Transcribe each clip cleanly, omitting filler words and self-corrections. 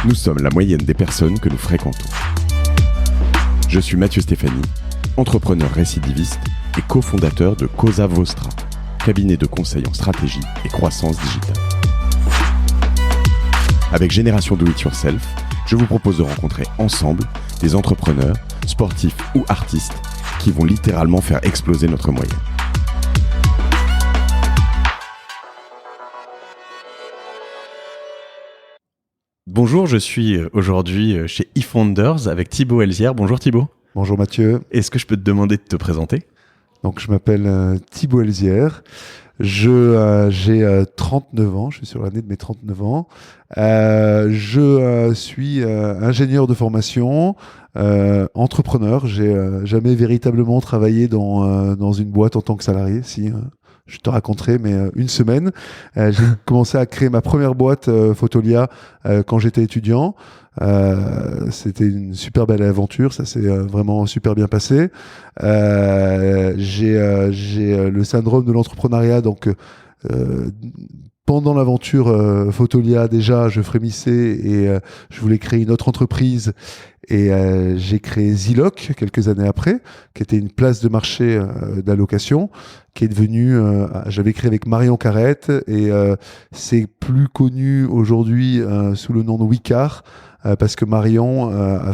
Nous sommes la moyenne des personnes que nous fréquentons. Je suis Mathieu Stéphanie, entrepreneur récidiviste et cofondateur de Cosa Vostra, cabinet de conseil en stratégie et croissance digitale. Avec Génération Do It Yourself, je vous propose de rencontrer ensemble des entrepreneurs, sportifs ou artistes qui vont littéralement faire exploser notre moyenne. Bonjour, je suis aujourd'hui chez eFounders avec Thibaut Elzière. Bonjour Thibaut. Bonjour Mathieu. Est-ce que je peux te demander de te présenter ? Donc je m'appelle Thibaut Elzière. J'ai 39 ans, je suis sur l'année de mes 39 ans. Je suis ingénieur de formation, entrepreneur. J'ai jamais véritablement travaillé dans une boîte en tant que salarié. Si, je te raconterai, mais une semaine. J'ai commencé à créer ma première boîte Photolia quand j'étais étudiant. C'était une super belle aventure, ça s'est vraiment super bien passé. J'ai le syndrome de l'entrepreneuriat, donc pendant l'aventure Photolia, déjà, je frémissais et je voulais créer une autre entreprise. Et j'ai créé Ziloc quelques années après, qui était une place de marché d'allocation, qui est devenue, j'avais créé avec Marion Carrette, et c'est plus connu aujourd'hui sous le nom de Wicar, parce que Marion a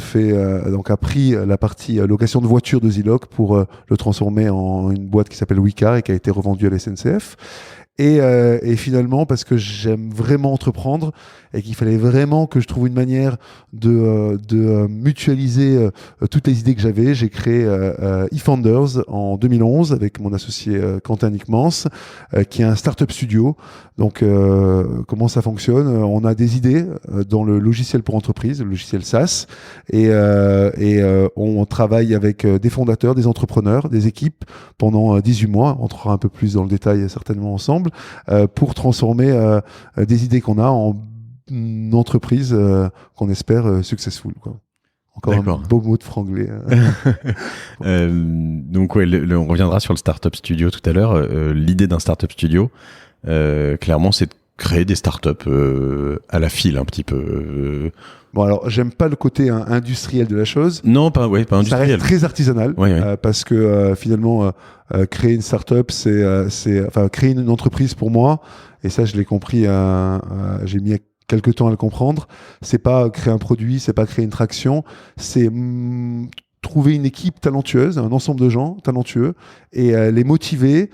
pris la partie location de voitures de Ziloc pour le transformer en une boîte qui s'appelle Wicar et qui a été revendue à la SNCF. Et finalement, parce que j'aime vraiment entreprendre et qu'il fallait vraiment que je trouve une manière de mutualiser toutes les idées que j'avais, j'ai créé eFounders en 2011 avec mon associé Quentin Nickmans, qui est un startup studio. Donc, comment ça fonctionne ? On a des idées dans le logiciel pour entreprise, le logiciel SaaS, et on travaille avec des fondateurs, des entrepreneurs, des équipes pendant 18 mois. On entrera un peu plus dans le détail certainement ensemble, pour transformer des idées qu'on a en une entreprise qu'on espère successful, quoi. Encore D'accord. Un beau mot de franglais. Donc ouais, on reviendra sur le Startup Studio tout à l'heure. L'idée d'un Startup Studio, clairement, c'est de créer des startups à la file un petit peu. Bon, alors, j'aime pas le côté industriel de la chose. Non, pas industriel. Ça reste très artisanal, oui. Parce que finalement, créer une startup, créer une entreprise pour moi, et ça, je l'ai compris, j'ai mis quelque temps à le comprendre. C'est pas créer un produit, c'est pas créer une traction, c'est trouver une équipe talentueuse, un ensemble de gens talentueux, et les motiver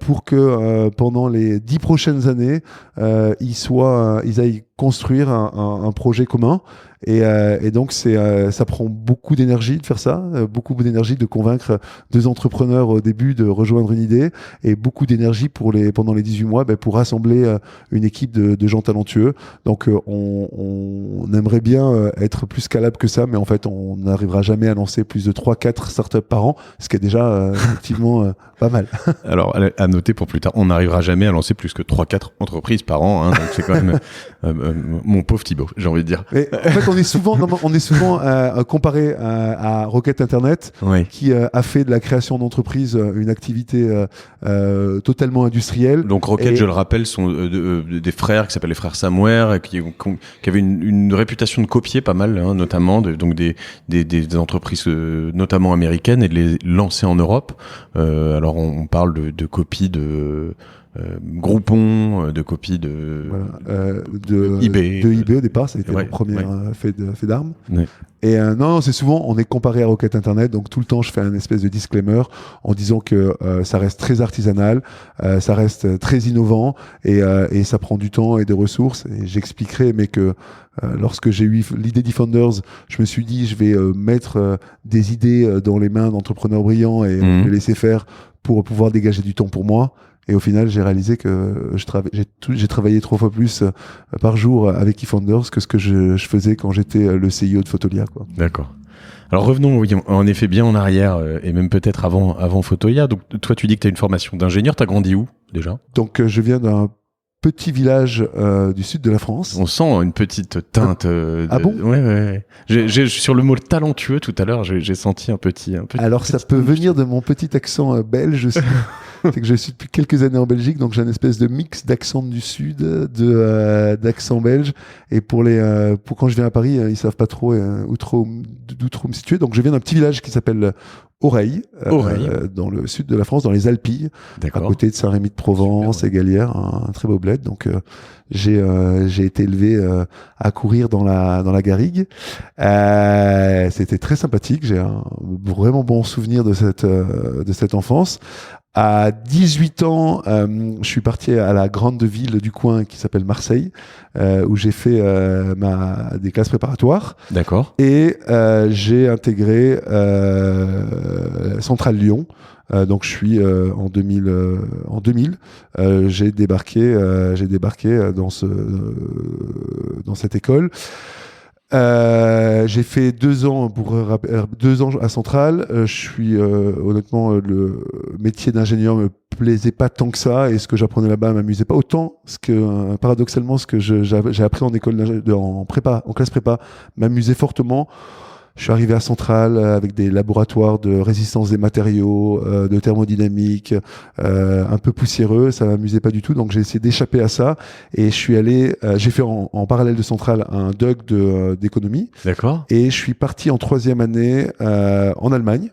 pour que pendant les 10 prochaines années, ils aillent construire un projet commun. Et donc, ça prend beaucoup d'énergie de faire ça, beaucoup d'énergie de convaincre deux entrepreneurs au début de rejoindre une idée, et beaucoup d'énergie pendant les 18 mois pour rassembler une équipe de gens talentueux. Donc, on aimerait bien être plus scalable que ça, mais en fait, on n'arrivera jamais à lancer plus de 3-4 startups par an, ce qui est déjà effectivement pas mal. Alors, à noter pour plus tard, on n'arrivera jamais à lancer plus que 3-4 entreprises par an, hein, donc c'est quand même mon pauvre Thibaut, j'ai envie de dire. Mais en fait, on est souvent comparé à Rocket Internet, oui, qui a fait de la création d'entreprise une activité totalement industrielle. Donc Rocket, je le rappelle, sont des frères qui s'appellent les frères Samware, qui avaient une réputation de copier pas mal, hein, notamment donc des entreprises notamment américaines, et de les lancer en Europe. Alors on parle de copies de Groupon, de copies de eBay. De eBay au départ, ça a été le premier fait d'armes. Ouais. Et non, c'est souvent, on est comparé à Rocket Internet, donc tout le temps je fais un espèce de disclaimer en disant que ça reste très artisanal, ça reste très innovant, et ça prend du temps et des ressources. Et j'expliquerai, mais que lorsque j'ai eu l'idée d'eFounders, je me suis dit je vais mettre des idées dans les mains d'entrepreneurs brillants et les laisser faire pour pouvoir dégager du temps pour moi. Et au final, j'ai réalisé que j'ai travaillé 3 fois plus par jour avec eFounders que ce que je faisais quand j'étais le CIO de Photolia, quoi. D'accord. Alors revenons, oui, en effet, bien en arrière, et même peut-être avant Photolia. Donc toi, tu dis que tu as une formation d'ingénieur. Tu as grandi où déjà ? Donc je viens d'un petit village du sud de la France. On sent une petite teinte. Ah bon ? Ouais. Sur le mot talentueux tout à l'heure, j'ai senti un petit. Alors ça peut venir de mon petit accent belge aussi. c'est que je suis depuis quelques années en Belgique, donc j'ai une espèce de mix d'accent du sud, d'accent belge. Et pour quand je viens à Paris, ils savent pas trop d'où trop me situer. Donc je viens d'un petit village qui s'appelle Oreille, dans le sud de la France, dans les Alpilles, à côté de Saint-Rémy-de-Provence. Super, ouais. Et Galière, un très beau bled. Donc j'ai été élevé à courir dans la garrigue. C'était très sympathique. J'ai un vraiment bon souvenir de cette enfance. À 18 ans, je suis parti à la grande ville du coin qui s'appelle Marseille, où j'ai fait des classes préparatoires. D'accord. Et j'ai intégré Centrale Lyon. Donc je suis en 2000, j'ai débarqué dans cette école. J'ai fait 2 ans à Centrale. Je suis honnêtement, le métier d'ingénieur me plaisait pas tant que ça, et ce que j'apprenais là-bas m'amusait pas autant. Paradoxalement, ce que j'ai appris en classe prépa m'amusait fortement. Je suis arrivé à Centrale avec des laboratoires de résistance des matériaux, de thermodynamique, un peu poussiéreux. Ça m'amusait pas du tout, donc j'ai essayé d'échapper à ça. Et je suis allé, j'ai fait en parallèle de Centrale un DUG d'économie. D'accord. Et je suis parti en 3e année en Allemagne,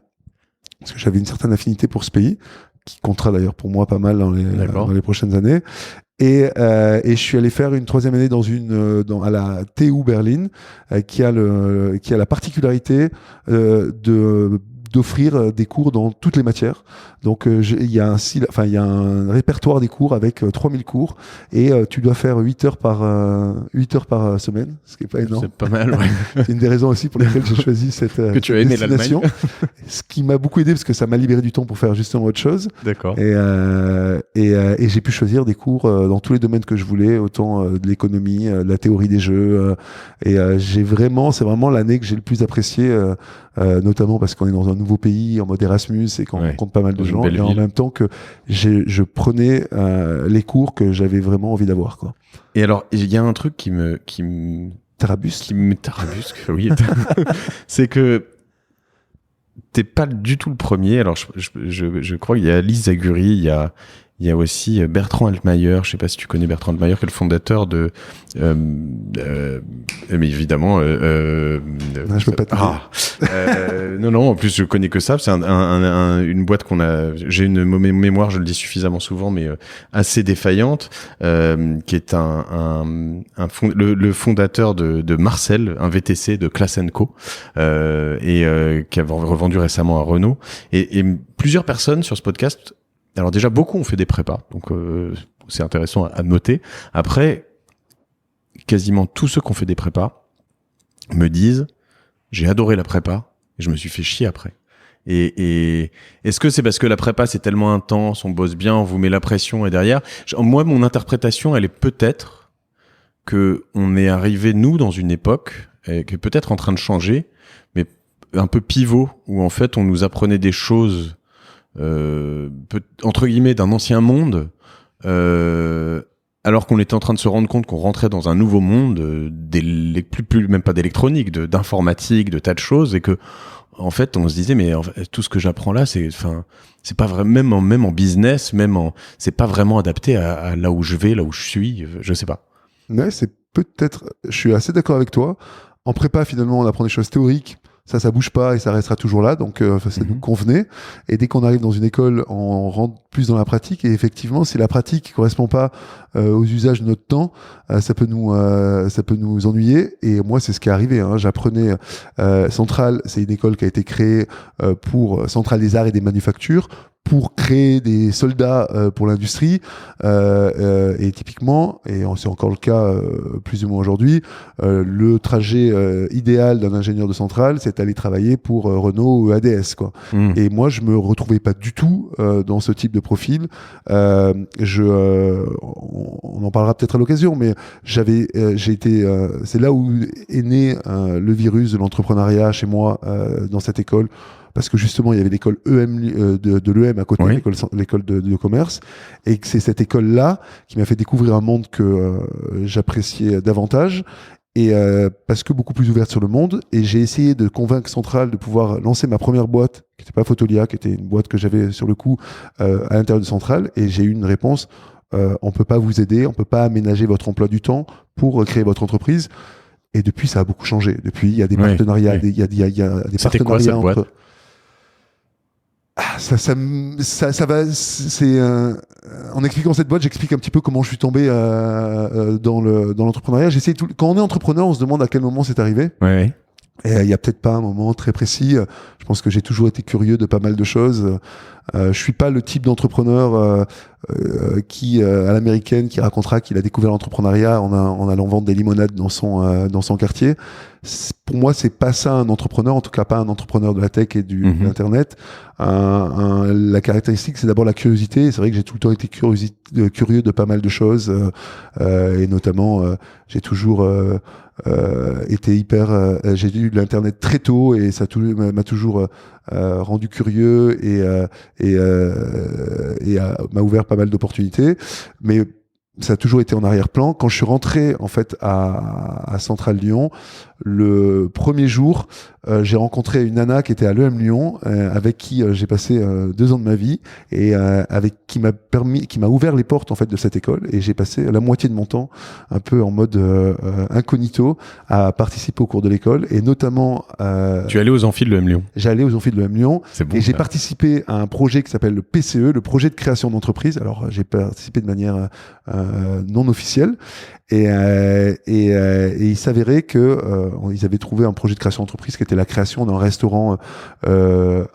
parce que j'avais une certaine affinité pour ce pays, qui comptera d'ailleurs pour moi pas mal dans les prochaines années. Et je suis allé faire une 3e année à la TU Berlin, qui a la particularité d'offrir des cours dans toutes les matières. Donc il y a un répertoire des cours avec 3000 cours, et tu dois faire 8 heures par semaine, ce qui est pas énorme. C'est pas mal, ouais. C'est une des raisons aussi pour lesquelles j'ai choisi cette que tu as aimé destination. Ce qui m'a beaucoup aidé, parce que ça m'a libéré du temps pour faire justement autre chose. D'accord. Et j'ai pu choisir des cours dans tous les domaines que je voulais, autant de l'économie, de la théorie des jeux. C'est vraiment l'année que j'ai le plus appréciée, notamment parce qu'on est dans un nouveau pays en mode Erasmus et qu'on rencontre pas mal de gens, et en même temps que je prenais les cours que j'avais vraiment envie d'avoir, quoi. Et alors, il y a un truc qui me tarabusque, oui. C'est que t'es pas du tout le premier. Alors, je crois qu'il y a Lise Zaguri, il y a aussi Bertrand Altmaier. Je sais pas si tu connais Bertrand Altmaier, qui est le fondateur de, mais évidemment, je peux pas te dire. Non, en plus, je connais que ça. C'est une boîte j'ai une mémoire, je le dis suffisamment souvent, mais assez défaillante, qui est le fondateur de Marcel, un VTC de Class & Co, et qui a revendu récemment à Renault. Et plusieurs personnes sur ce podcast. Alors déjà, beaucoup ont fait des prépas, donc c'est intéressant à noter. Après, quasiment tous ceux qui ont fait des prépas me disent « J'ai adoré la prépa et je me suis fait chier après ». Et est-ce que c'est parce que la prépa, c'est tellement intense, on bosse bien, on vous met la pression, et derrière... Moi, mon interprétation, elle est peut-être que on est arrivé, nous, dans une époque qui est peut-être en train de changer, mais un peu pivot, où en fait, on nous apprenait des choses... entre guillemets d'un ancien monde, alors qu'on était en train de se rendre compte qu'on rentrait dans un nouveau monde, plus même pas d'électronique, d'informatique, de tas de choses, et que en fait on se disait mais en fait, tout ce que j'apprends là, c'est pas vraiment, même en business, c'est pas vraiment adapté à là où je vais, là où je suis, je sais pas. Ouais, je suis assez d'accord avec toi. En prépa, finalement, on apprend des choses théoriques. Ça bouge pas et ça restera toujours là, donc ça nous convenait. Et dès qu'on arrive dans une école, on rentre plus dans la pratique, et effectivement, si la pratique qui correspond pas aux usages de notre temps, ça peut nous ennuyer. Et moi, c'est ce qui est arrivé, hein. J'apprenais Centrale, c'est une école qui a été créée pour Centrale des arts et des manufactures, pour créer des soldats pour l'industrie, et typiquement, et c'est encore le cas plus ou moins aujourd'hui, le trajet idéal d'un ingénieur de Centrale, c'est d'aller travailler pour Renault ou ADS, quoi. Et moi, je me retrouvais pas du tout dans ce type de profil. On en parlera peut-être à l'occasion, mais c'est là où est né le virus de l'entrepreneuriat chez moi, dans cette école. Parce que justement, il y avait l'école de l'EM à côté, l'école de commerce. Et que c'est cette école-là qui m'a fait découvrir un monde que j'appréciais davantage. et parce que beaucoup plus ouverte sur le monde. Et j'ai essayé de convaincre Central de pouvoir lancer ma première boîte, qui n'était pas Photolia, qui était une boîte que j'avais sur le coup à l'intérieur de Central. Et j'ai eu une réponse, on peut pas vous aider, on peut pas aménager votre emploi du temps pour créer votre entreprise. Et depuis, ça a beaucoup changé. Depuis, il y a des partenariats, il y a des C'était partenariats quoi, cette entre... boîte? Ça va. En expliquant cette boîte, j'explique un petit peu comment je suis tombé dans l'entrepreneuriat. Quand on est entrepreneur, on se demande à quel moment c'est arrivé. Ouais. Et il y a peut-être pas un moment très précis. Je pense que j'ai toujours été curieux de pas mal de choses. Je suis pas le type d'entrepreneur qui, à l'américaine, qui racontera qu'il a découvert l'entrepreneuriat en allant vendre des limonades dans son quartier. Pour moi, c'est pas ça un entrepreneur, en tout cas pas un entrepreneur de la tech et de l'internet. La caractéristique, c'est d'abord la curiosité. Et c'est vrai que j'ai tout le temps été curieux de pas mal de choses, et notamment, j'ai toujours été j'ai eu de l'internet très tôt et ça m'a toujours rendu curieux et m'a ouvert pas mal d'opportunités, mais ça a toujours été en arrière-plan. Quand je suis rentré en fait à Centrale Lyon, le premier jour, j'ai rencontré une nana qui était à l'EM Lyon, avec qui j'ai passé 2 ans de ma vie et qui m'a ouvert les portes en fait de cette école. Et j'ai passé la moitié de mon temps un peu en mode incognito à participer au cours de l'école et notamment. Tu es allé aux amphis de l'EM Lyon. J'ai allé aux amphis de l'EM Lyon. C'est bon, et j'ai participé à un projet qui s'appelle le PCE, le projet de création d'entreprise. Alors j'ai participé de manière non officielle. Et il s'avérait que ils avaient trouvé un projet de création d'entreprise qui était la création d'un restaurant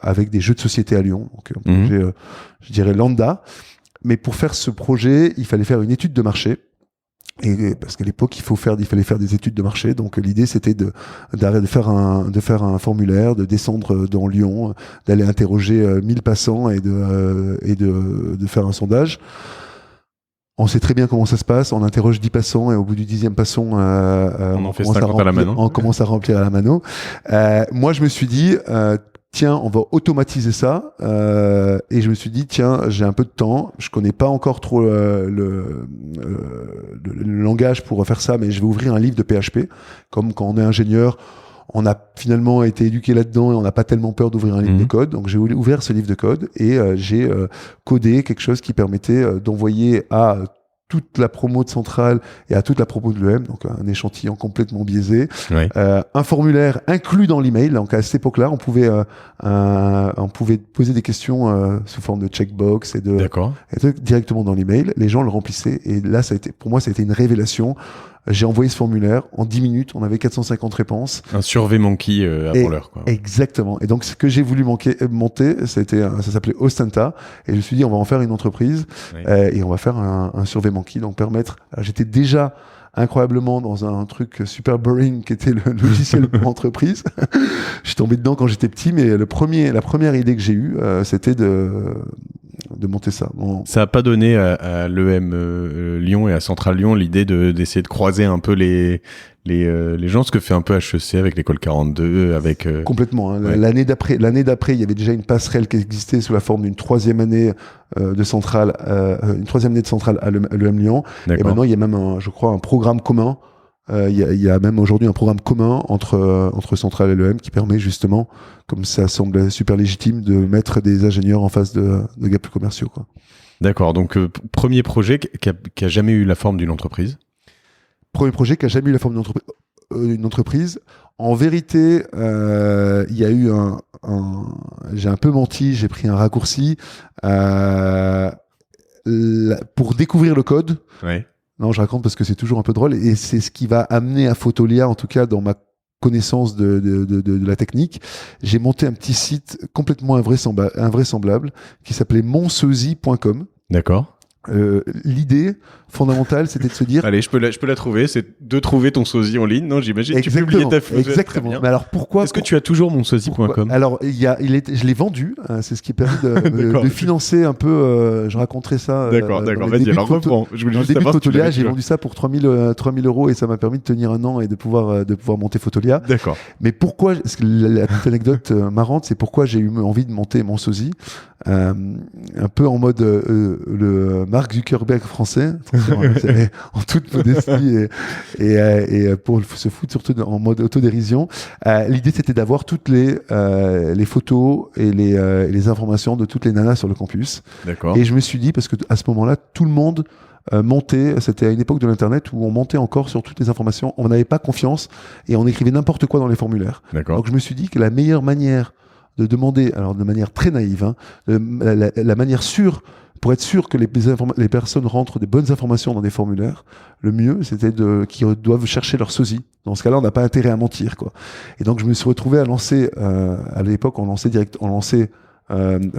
avec des jeux de société à Lyon. Donc un projet, je dirais lambda. Mais pour faire ce projet, il fallait faire une étude de marché. Et parce qu'à l'époque, il fallait faire des études de marché. Donc l'idée, c'était de faire un formulaire, de descendre dans Lyon, d'aller interroger 1000 passants et de faire un sondage. On sait très bien comment ça se passe. On interroge 10 passants et au bout du 10e passant, on en fait 50 à la mano. On commence à remplir à la mano. Moi, je me suis dit, tiens, on va automatiser ça. Et je me suis dit, tiens, j'ai un peu de temps. Je connais pas encore trop le langage pour faire ça, mais je vais ouvrir un livre de PHP. Comme quand on est ingénieur, on a finalement été éduqué là-dedans et on n'a pas tellement peur d'ouvrir un livre de code. Donc j'ai ouvert ce livre de code et j'ai codé quelque chose qui permettait d'envoyer à toute la promo de Centrale et à toute la promo de l'EM, donc un échantillon complètement biaisé, un formulaire inclus dans l'email. Donc à cette époque-là, on pouvait poser des questions sous forme de checkbox et directement dans l'email. Les gens le remplissaient et là, pour moi, ça a été une révélation. J'ai envoyé ce formulaire, en 10 minutes, on avait 450 réponses. Un SurveyMonkey avant l'heure, quoi. Exactement. Et donc, ce que j'ai voulu monter, ça s'appelait Ostenta. Et je me suis dit, on va en faire une entreprise, et on va faire un SurveyMonkey. Donc, j'étais déjà incroyablement dans un truc super boring qui était le logiciel pour entreprise. Je suis tombé dedans quand j'étais petit, mais la première idée que j'ai eue, c'était de monter ça. Bon. Ça a pas donné à l'EM Lyon et à Centrale Lyon l'idée d'essayer de croiser un peu les gens, ce que fait un peu HEC avec l'école 42, avec complètement. Hein. L'année d'après, il y avait déjà une passerelle qui existait sous la forme d'une 3e année de Centrale, une 3e année de Centrale à l'EM Lyon. D'accord. Et maintenant, il y a même, je crois, un programme commun. Il y a même aujourd'hui un programme commun entre Centrale et l'EM qui permet justement, comme ça semble super légitime, de mettre des ingénieurs en face de gars plus commerciaux, quoi. D'accord. Donc premier projet qui a jamais eu la forme d'une entreprise. Premier projet qui a jamais eu la forme d'une entreprise. En vérité, il y a eu j'ai un peu menti, j'ai pris un raccourci pour découvrir le code. Ouais. Non, je raconte parce que c'est toujours un peu drôle et c'est ce qui va amener à Photolia, en tout cas dans ma connaissance de la technique. J'ai monté un petit site complètement invraisemblable qui s'appelait monsosie.com. D'accord. L'idée fondamentale, c'était de se dire... Allez, je peux la trouver, c'est de trouver ton sosie en ligne, non? J'imagine. Tu publiais ta photo. Exactement. Mais alors pourquoi... Est-ce que tu as toujours monsosie.com? Alors, je l'ai vendu, c'est ce qui permet de financer un peu... je raconterai ça... D'accord. Vas-y, alors reprends. Je voulais juste savoir Photolia, j'ai vendu vendu ça pour 3000 € et ça m'a permis de tenir un an et de pouvoir monter Photolia. D'accord. Mais pourquoi... La petite anecdote marrante, c'est pourquoi j'ai eu envie de monter mon sosie. un peu en mode le Mark Zuckerberg français, en toute modestie et pour se foutre surtout en mode autodérision. L'idée c'était d'avoir toutes les photos et les informations de toutes les nanas sur le campus. D'accord. Et je me suis dit, parce que à ce moment-là, tout le monde montait, c'était à une époque de l'internet où on montait encore sur toutes les informations, on n'avait pas confiance et on écrivait n'importe quoi dans les formulaires. D'accord. Donc je me suis dit que la meilleure manière de demander, alors de manière très naïve, hein, la manière sûre, pour être sûr que les personnes rentrent des bonnes informations dans des formulaires, le mieux, c'était qu'ils doivent chercher leur sosie. Dans ce cas-là, on n'a pas intérêt à mentir, quoi. Et donc, je me suis retrouvé à lancer, à l'époque, on lançait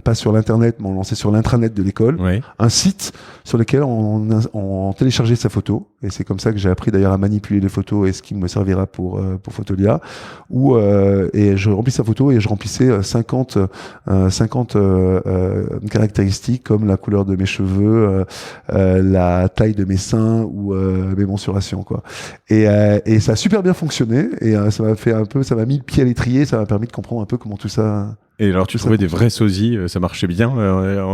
pas sur l'internet, mais on lançait sur l'intranet de l'école, Ouais. un site sur lequel on téléchargeait sa photo, et c'est comme ça que j'ai appris d'ailleurs à manipuler les photos et ce qui me servira pour Photolia, et je remplis sa photo et je remplissais 50 caractéristiques comme la couleur de mes cheveux, la taille de mes seins ou mes mensurations, quoi. Et ça a super bien fonctionné, et ça m'a mis le pied à l'étrier, ça m'a permis de comprendre un peu comment tout ça. Et alors, tu trouvais des vrais sosies, ça marchait bien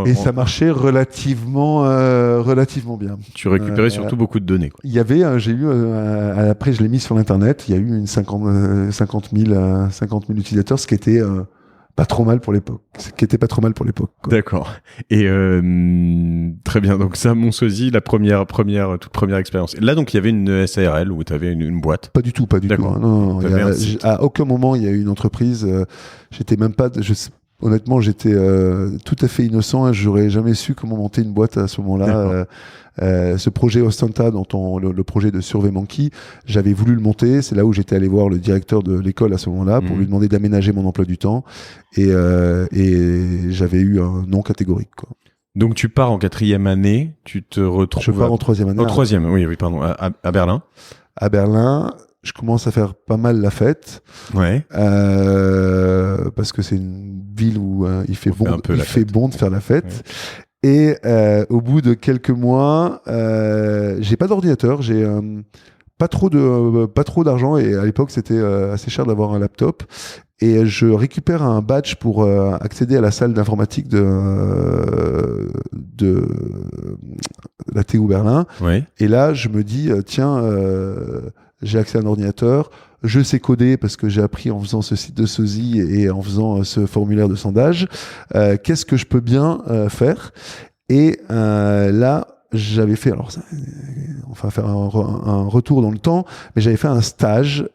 Et ça marchait relativement bien. Tu récupérais surtout beaucoup de données, quoi. Il y avait, après je l'ai mis sur l'internet, il y a eu 50 000 utilisateurs, ce qui était pas trop mal pour l'époque. Quoi. D'accord. Et très bien. Donc ça, mon sosie, la toute première expérience. Et là, donc il y avait une SARL où tu avais une boîte. Pas du tout. D'accord. Non. À aucun moment il y a eu une entreprise. J'étais même pas. Honnêtement, j'étais tout à fait innocent et j'aurais jamais su comment monter une boîte à ce moment-là. Ce projet Ostenta, le projet de SurveyMonkey, j'avais voulu le monter. C'est là où j'étais allé voir le directeur de l'école à ce moment-là pour lui demander d'aménager mon emploi du temps. Et j'avais eu un non catégorique, quoi. Donc tu pars en 4e année, tu te retrouves. Je pars en 3e année. En 3e, oui, pardon, à Berlin. À Berlin. Je commence à faire pas mal la fête, ouais. Parce que c'est une ville où il fait bon de faire la fête. Ouais. Et au bout de quelques mois, j'ai pas d'ordinateur, j'ai pas trop d'argent, et à l'époque c'était assez cher d'avoir un laptop. Et je récupère un badge pour accéder à la salle d'informatique de la TU Berlin. Ouais. Et là, je me dis, tiens, j'ai accès à un ordinateur, je sais coder parce que j'ai appris en faisant ce site de sosie et en faisant ce formulaire de sondage. Qu'est-ce que je peux bien faire? Et là, j'avais fait, alors on va faire un retour dans le temps, mais j'avais fait un stage.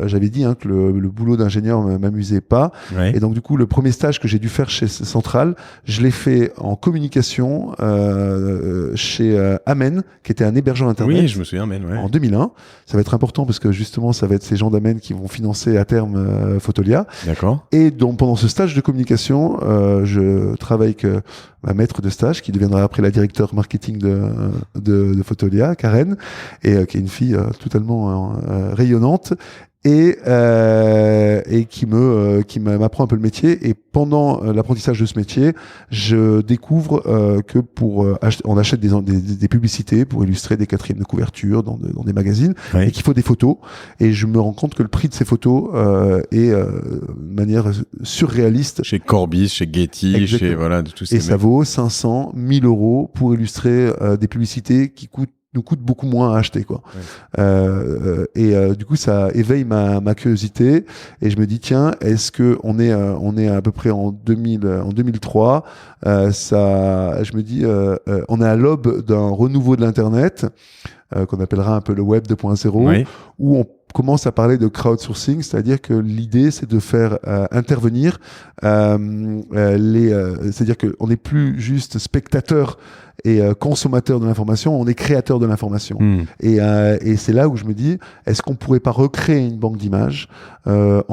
J'avais dit que le boulot d'ingénieur m'amusait pas. Ouais. Et donc du coup, le premier stage que j'ai dû faire chez Central, je l'ai fait en communication chez Amen, qui était un hébergeur internet. Oui, je me souviens, Amen. Ouais. En 2001. Ça va être important parce que justement, ça va être ces gens d'Amen qui vont financer à terme Photolia. D'accord. Et donc pendant ce stage de communication, je travaille avec ma maître de stage, qui deviendra après la directeur marketing de Photolia, Karen, et qui est une fille totalement rayonnante, et qui m'apprend un peu le métier. Et pendant l'apprentissage de ce métier, je découvre que on achète des publicités pour illustrer des quatrièmes de couverture dans des magazines, ouais. Et qu'il faut des photos. Et je me rends compte que le prix de ces photos est de manière surréaliste. Chez Corbis, chez Getty, exactement. Tous ces et ça vaut 500, 1000 euros pour illustrer des publicités qui nous coûte beaucoup moins à acheter, quoi. Ouais. Du coup, ça éveille ma curiosité, et je me dis, tiens, est-ce que on est à peu près en 2003, je me dis, on est à l'aube d'un renouveau de l'internet, qu'on appellera un peu le web 2.0, ouais. où on commence à parler de crowdsourcing, c'est-à-dire que l'idée, c'est de faire intervenir c'est-à-dire qu'on n'est plus juste spectateur et consommateur de l'information, on est créateur de l'information. Et c'est là où je me dis, est-ce qu'on pourrait pas recréer une banque d'images donc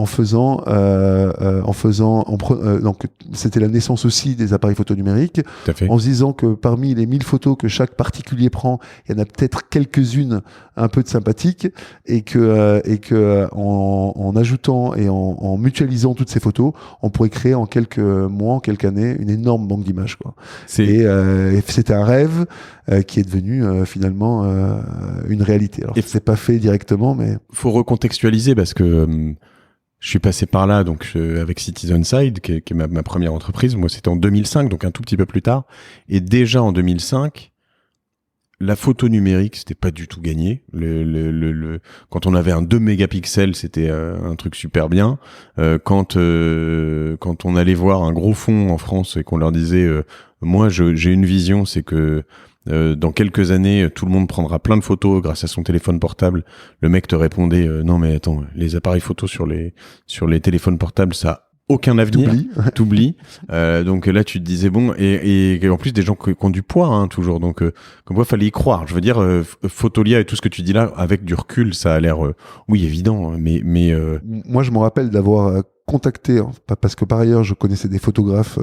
c'était la naissance aussi des appareils photo numériques, en se disant que parmi les 1000 photos que chaque particulier prend, il y en a peut-être quelques-unes un peu de sympathiques, et que en ajoutant et en mutualisant toutes ces photos, on pourrait créer en quelques mois, en quelques années, une énorme banque d'images, quoi. Et c'était un rêve qui est devenu finalement une réalité. Alors c'est pas fait directement, mais faut recontextualiser parce que je suis passé par là, donc avec CitizenSide, qui est ma première entreprise. Moi, c'était en 2005, donc un tout petit peu plus tard. Et déjà en 2005, la photo numérique, c'était pas du tout gagné. Quand on avait un 2 mégapixels, c'était un truc super bien. Quand on allait voir un gros fond en France et qu'on leur disait, moi, j'ai une vision, c'est que dans quelques années, tout le monde prendra plein de photos grâce à son téléphone portable. Le mec te répondait non mais attends, les appareils photo sur les téléphones portables, ça a aucun avenir. T'oublies. Donc là, tu te disais bon, et en plus des gens qui ont du poids hein, toujours. Donc comme quoi, fallait y croire. Je veux dire, Photolia et tout ce que tu dis là, avec du recul, ça a l'air oui évident, mais moi je me rappelle d'avoir contacté, parce que par ailleurs je connaissais des photographes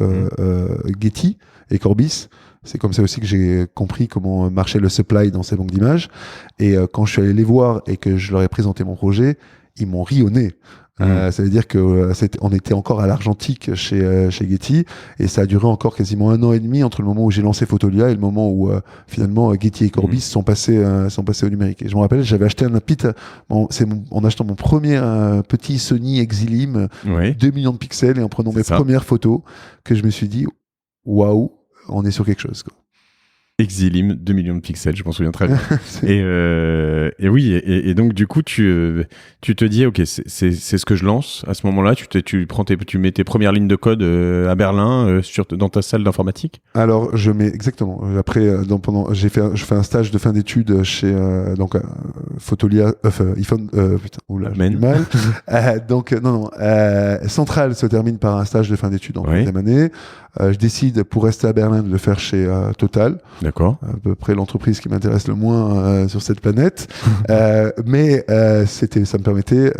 Getty et Corbis. C'est comme ça aussi que j'ai compris comment marchait le supply dans ces banques d'images. Et quand je suis allé les voir et que je leur ai présenté mon projet, ils m'ont ri au nez. Ça veut dire que on était encore à l'argentique chez Getty, et ça a duré encore quasiment 1 an et demi entre le moment où j'ai lancé Photolia et le moment où finalement Getty et Corbis sont passés au numérique. Et je me rappelle, j'avais acheté en achetant mon premier petit Sony Exilim, 2 millions de pixels, et en prenant mes premières photos, que je me suis dit waouh, on est sur quelque chose, quoi. Exilim, 2 millions de pixels, je m'en souviens très bien. Et oui, et donc du coup, tu te dis, ok, c'est ce que je lance. À ce moment-là, tu mets tes premières lignes de code à Berlin dans ta salle d'informatique. Alors, je mets exactement. Après, je fais un stage de fin d'études chez Photolia, iPhone, j'ai du mal. Donc non, Central se termine par un stage de fin d'études en troisième année. Je décide, pour rester à Berlin, de le faire chez Total. D'accord. À peu près l'entreprise qui m'intéresse le moins sur cette planète. Mais ça me permettait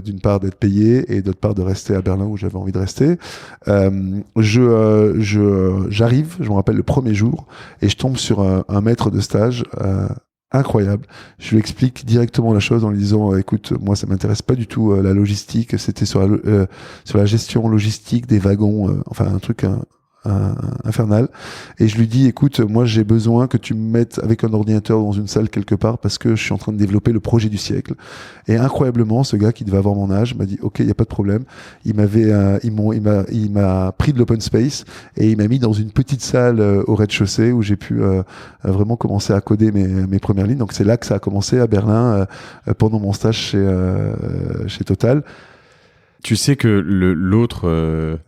d'une part d'être payé et d'autre part de rester à Berlin où j'avais envie de rester. J'arrive, je me rappelle le premier jour, et je tombe sur un maître de stage incroyable. Je lui explique directement la chose en lui disant écoute, moi ça m'intéresse pas du tout la logistique, c'était sur la gestion logistique des wagons, enfin un truc infernal. Et je lui dis écoute, moi j'ai besoin que tu me mettes avec un ordinateur dans une salle quelque part parce que je suis en train de développer le projet du siècle. Et incroyablement, ce gars qui devait avoir mon âge m'a dit ok, il y a pas de problème. Il m'a pris de l'open space et il m'a mis dans une petite salle au rez-de-chaussée où j'ai pu vraiment commencer à coder mes premières lignes. Donc c'est là que ça a commencé à Berlin pendant mon stage chez Total. Tu sais que l'autre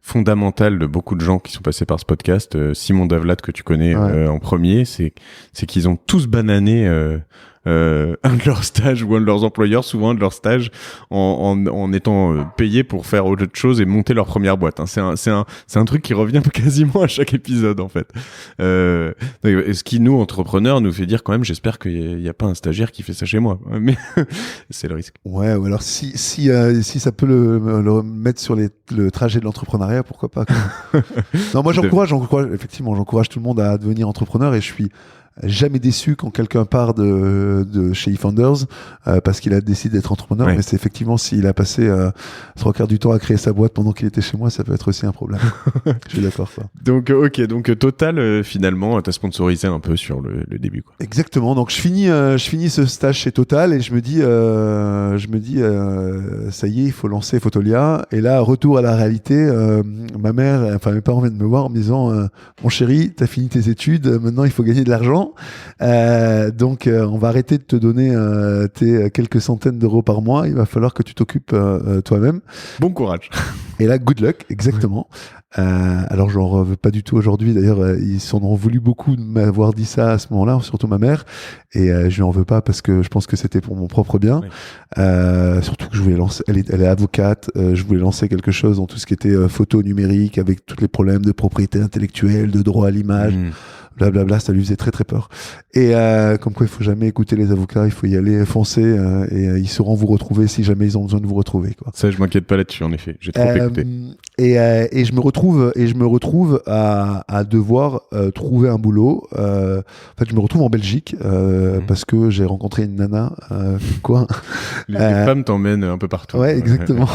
fondamental de beaucoup de gens qui sont passés par ce podcast, Simon Davlat que tu connais en premier, c'est qu'ils ont tous banané un de leurs stages ou un de leurs employeurs, souvent un de leurs stages, en étant payés pour faire autre chose et monter leur première boîte. Hein. C'est un truc qui revient quasiment à chaque épisode en fait. Ce qui nous entrepreneurs nous fait dire quand même, j'espère qu'il n'y a pas un stagiaire qui fait ça chez moi. Mais c'est le risque. Ouais, ou alors si ça peut le mettre sur le trajet de l'entrepreneuriat, pourquoi pas. Non, moi j'encourage tout le monde à devenir entrepreneur, et je suis jamais déçu quand quelqu'un part de chez eFounders parce qu'il a décidé d'être entrepreneur. Mais c'est effectivement, s'il a passé 3/4 du temps à créer sa boîte pendant qu'il était chez moi, ça peut être aussi un problème. Je suis d'accord, quoi. Donc Total finalement t'as sponsorisé un peu sur le début, quoi. Exactement. Donc je finis ce stage chez Total et je me dis ça y est, il faut lancer Photolia. Et là, retour à la réalité, mes parents viennent me voir en me disant mon chéri, t'as fini tes études, maintenant il faut gagner de l'argent. Donc on va arrêter de te donner tes quelques centaines d'euros par mois, il va falloir que tu t'occupes toi-même. Bon courage. Et là, good luck, exactement. Alors j'en veux pas du tout aujourd'hui, d'ailleurs ils s'en ont voulu beaucoup de m'avoir dit ça à ce moment-là, surtout ma mère, et je lui en veux pas parce que je pense que c'était pour mon propre bien. Surtout que je voulais lancer, elle est avocate, je voulais lancer quelque chose dans tout ce qui était photo numérique, avec tous les problèmes de propriété intellectuelle, de droit à l'image, blablabla, ça lui faisait très très peur. Et comme quoi il faut jamais écouter les avocats, il faut y aller foncer, et ils sauront vous retrouver si jamais ils ont besoin de vous retrouver, quoi. Ça, je m'inquiète pas là-dessus, en effet, j'ai trop écouté. Et je me retrouve à devoir trouver un boulot. En fait, je me retrouve en Belgique parce que j'ai rencontré une nana. Les femmes t'emmènent un peu partout. Ouais, exactement.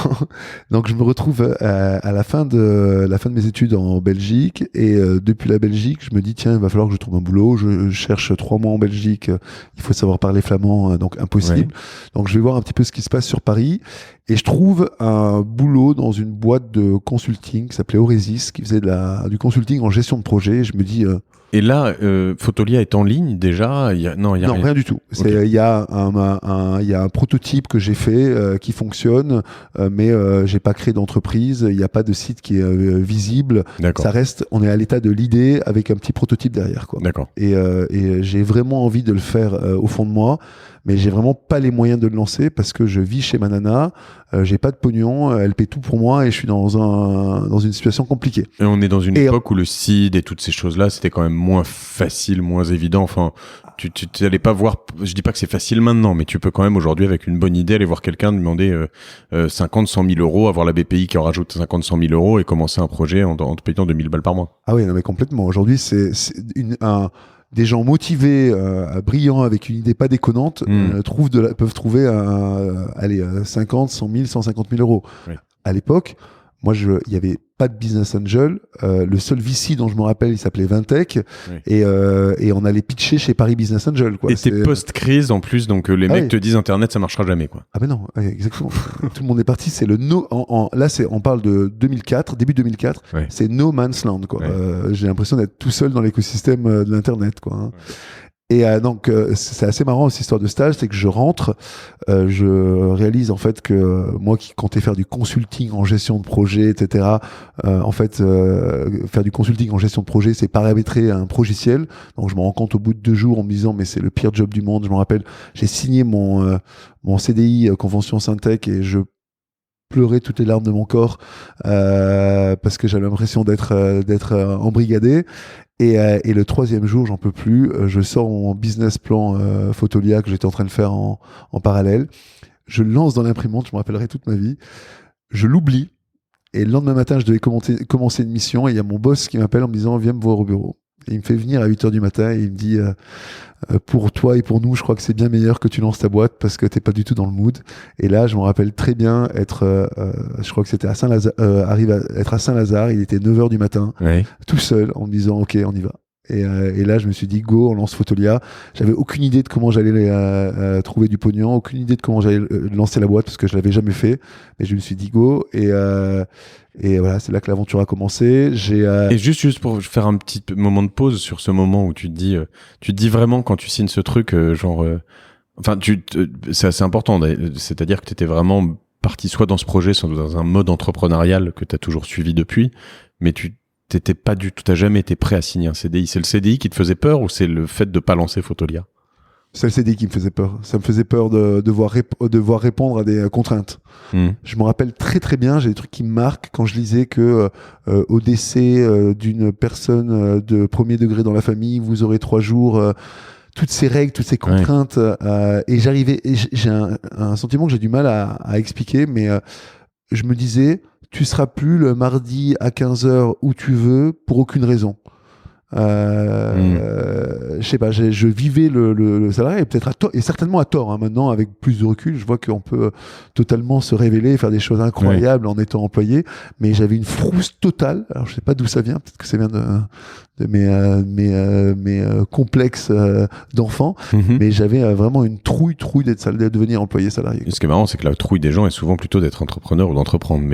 Donc je me retrouve à la fin de mes études en Belgique, et depuis la Belgique, je me dis tiens, il va falloir que je trouve un boulot. Je cherche 3 mois en Belgique. Il faut savoir parler flamand, donc impossible. Donc je vais voir un petit peu ce qui se passe sur Paris. Et je trouve un boulot dans une boîte de consulting qui s'appelait Oresis, qui faisait du consulting en gestion de projet. Et je me dis... Et là, Photolia est en ligne déjà? Non, rien du tout. Il y a un prototype que j'ai fait qui fonctionne, mais j'ai pas créé d'entreprise. Il n'y a pas de site qui est visible. D'accord. Ça reste, on est à l'état de l'idée avec un petit prototype derrière, quoi. D'accord. Et j'ai vraiment envie de le faire au fond de moi, mais j'ai vraiment pas les moyens de le lancer parce que je vis chez ma nana, j'ai pas de pognon, elle paie tout pour moi et je suis dans une situation compliquée. Et on est dans une époque où le CID et toutes ces choses-là, c'était quand même moins facile, moins évident. Enfin, tu allais pas voir, je dis pas que c'est facile maintenant, mais tu peux quand même aujourd'hui avec une bonne idée aller voir quelqu'un, demander 50, 100 000 euros, avoir la BPI qui en rajoute 50, 100 000 euros et commencer un projet en te payant 2000 balles par mois. Ah oui, non mais complètement. Aujourd'hui, c'est des gens motivés, brillants, avec une idée pas déconnante, peuvent trouver 50, 100 000, 150 000 euros. Oui. À l'époque, il y avait pas de business angel. Le seul VC dont je me rappelle, il s'appelait Vintech. Oui. Et on allait pitcher chez Paris Business Angel, quoi. Et t'es post-crise en plus, donc les mecs te disent Internet, ça marchera jamais, quoi. Ah ben non, exactement. Tout le monde est parti. C'est le on parle de 2004, début 2004. Ouais. C'est no man's land, quoi. Ouais. J'ai l'impression d'être tout seul dans l'écosystème de l'Internet, quoi. Hein. Ouais. Et donc c'est assez marrant cette histoire de stage, c'est que je rentre, je réalise en fait que moi qui comptais faire du consulting en gestion de projet, etc. Faire du consulting en gestion de projet, c'est paramétrer un progiciel. Donc je me rends compte au bout de 2 jours en me disant mais c'est le pire job du monde. Je me rappelle, j'ai signé mon CDI convention Syntec et je pleurais toutes les larmes de mon corps parce que j'avais l'impression d'être embrigadé. Et le 3e jour, j'en peux plus. Je sors mon business plan Photolia que j'étais en train de faire en parallèle. Je le lance dans l'imprimante, je me rappellerai toute ma vie. Je l'oublie. Et le lendemain matin, je devais commencer une mission. Et il y a mon boss qui m'appelle en me disant « Viens me voir au bureau ». Et il me fait venir à 8h du matin et il me dit pour toi et pour nous, je crois que c'est bien meilleur que tu lances ta boîte parce que t'es pas du tout dans le mood. Et là, je me rappelle très bien je crois que c'était à Saint-Lazare, être à Saint-Lazare, il était 9h du matin, tout seul, en me disant ok, on y va. Et là, je me suis dit go, on lance Photolia. J'avais aucune idée de comment j'allais trouver du pognon, aucune idée de comment j'allais lancer la boîte parce que je l'avais jamais fait. Mais je me suis dit go et voilà, c'est là que l'aventure a commencé. Et juste pour faire un petit moment de pause sur ce moment où tu te dis vraiment quand tu signes ce truc, c'est assez important. C'est-à-dire que tu étais vraiment parti soit dans ce projet, soit dans un mode entrepreneurial que tu as toujours suivi depuis, mais t'as jamais été prêt à signer un CDI. C'est le CDI qui te faisait peur ou c'est le fait de pas lancer Photolia? C'est le CDI qui me faisait peur. Ça me faisait peur de devoir répondre à des contraintes. Je me rappelle très très bien, j'ai des trucs qui me marquent quand je lisais que au décès d'une personne de 1er degré dans la famille, vous aurez 3 jours... toutes ces règles, toutes ces contraintes. Et j'ai un sentiment que j'ai du mal à expliquer, mais je me disais... Tu seras plus le mardi à 15h où tu veux pour aucune raison. Je sais pas, je vivais le salarié et peut-être à tort, et certainement à tort. Hein, maintenant, avec plus de recul, je vois qu'on peut totalement se révéler, faire des choses incroyables en étant employé. Mais j'avais une frousse totale. Alors je sais pas d'où ça vient. Peut-être que ça vient de mes complexes d'enfant. Mais j'avais vraiment une trouille de devenir employé salarié. Et ce qui est marrant, c'est que la trouille des gens est souvent plutôt d'être entrepreneur ou d'entreprendre.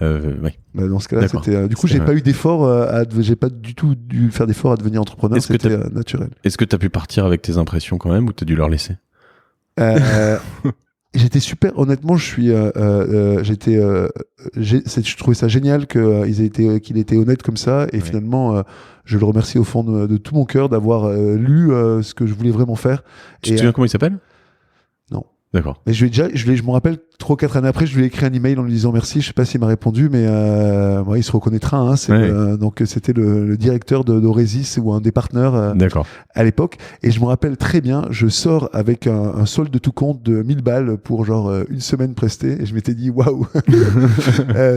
Ouais. Bah dans ce cas-là, c'était du coup, j'ai pas eu d'effort j'ai pas du tout dû faire d'effort à devenir entrepreneur. C'était naturel. Est-ce que tu as pu partir avec tes impressions quand même ou tu as dû leur laisser? J'étais super, honnêtement, je trouvais ça génial qu'il était honnête comme ça et finalement je le remercie au fond de tout mon cœur d'avoir lu ce que je voulais vraiment faire. Tu te souviens comment il s'appelle? Non. D'accord. Mais je me rappelle 3 ou 4 années après, je lui ai écrit un email en lui disant merci. Je sais pas s'il m'a répondu, mais il se reconnaîtra. Hein, donc c'était le directeur d'Oresis ou un des partenaires à l'époque. Et je me rappelle très bien, je sors avec un solde de tout compte de 1000 balles pour genre une semaine prestée. Et je m'étais dit waouh,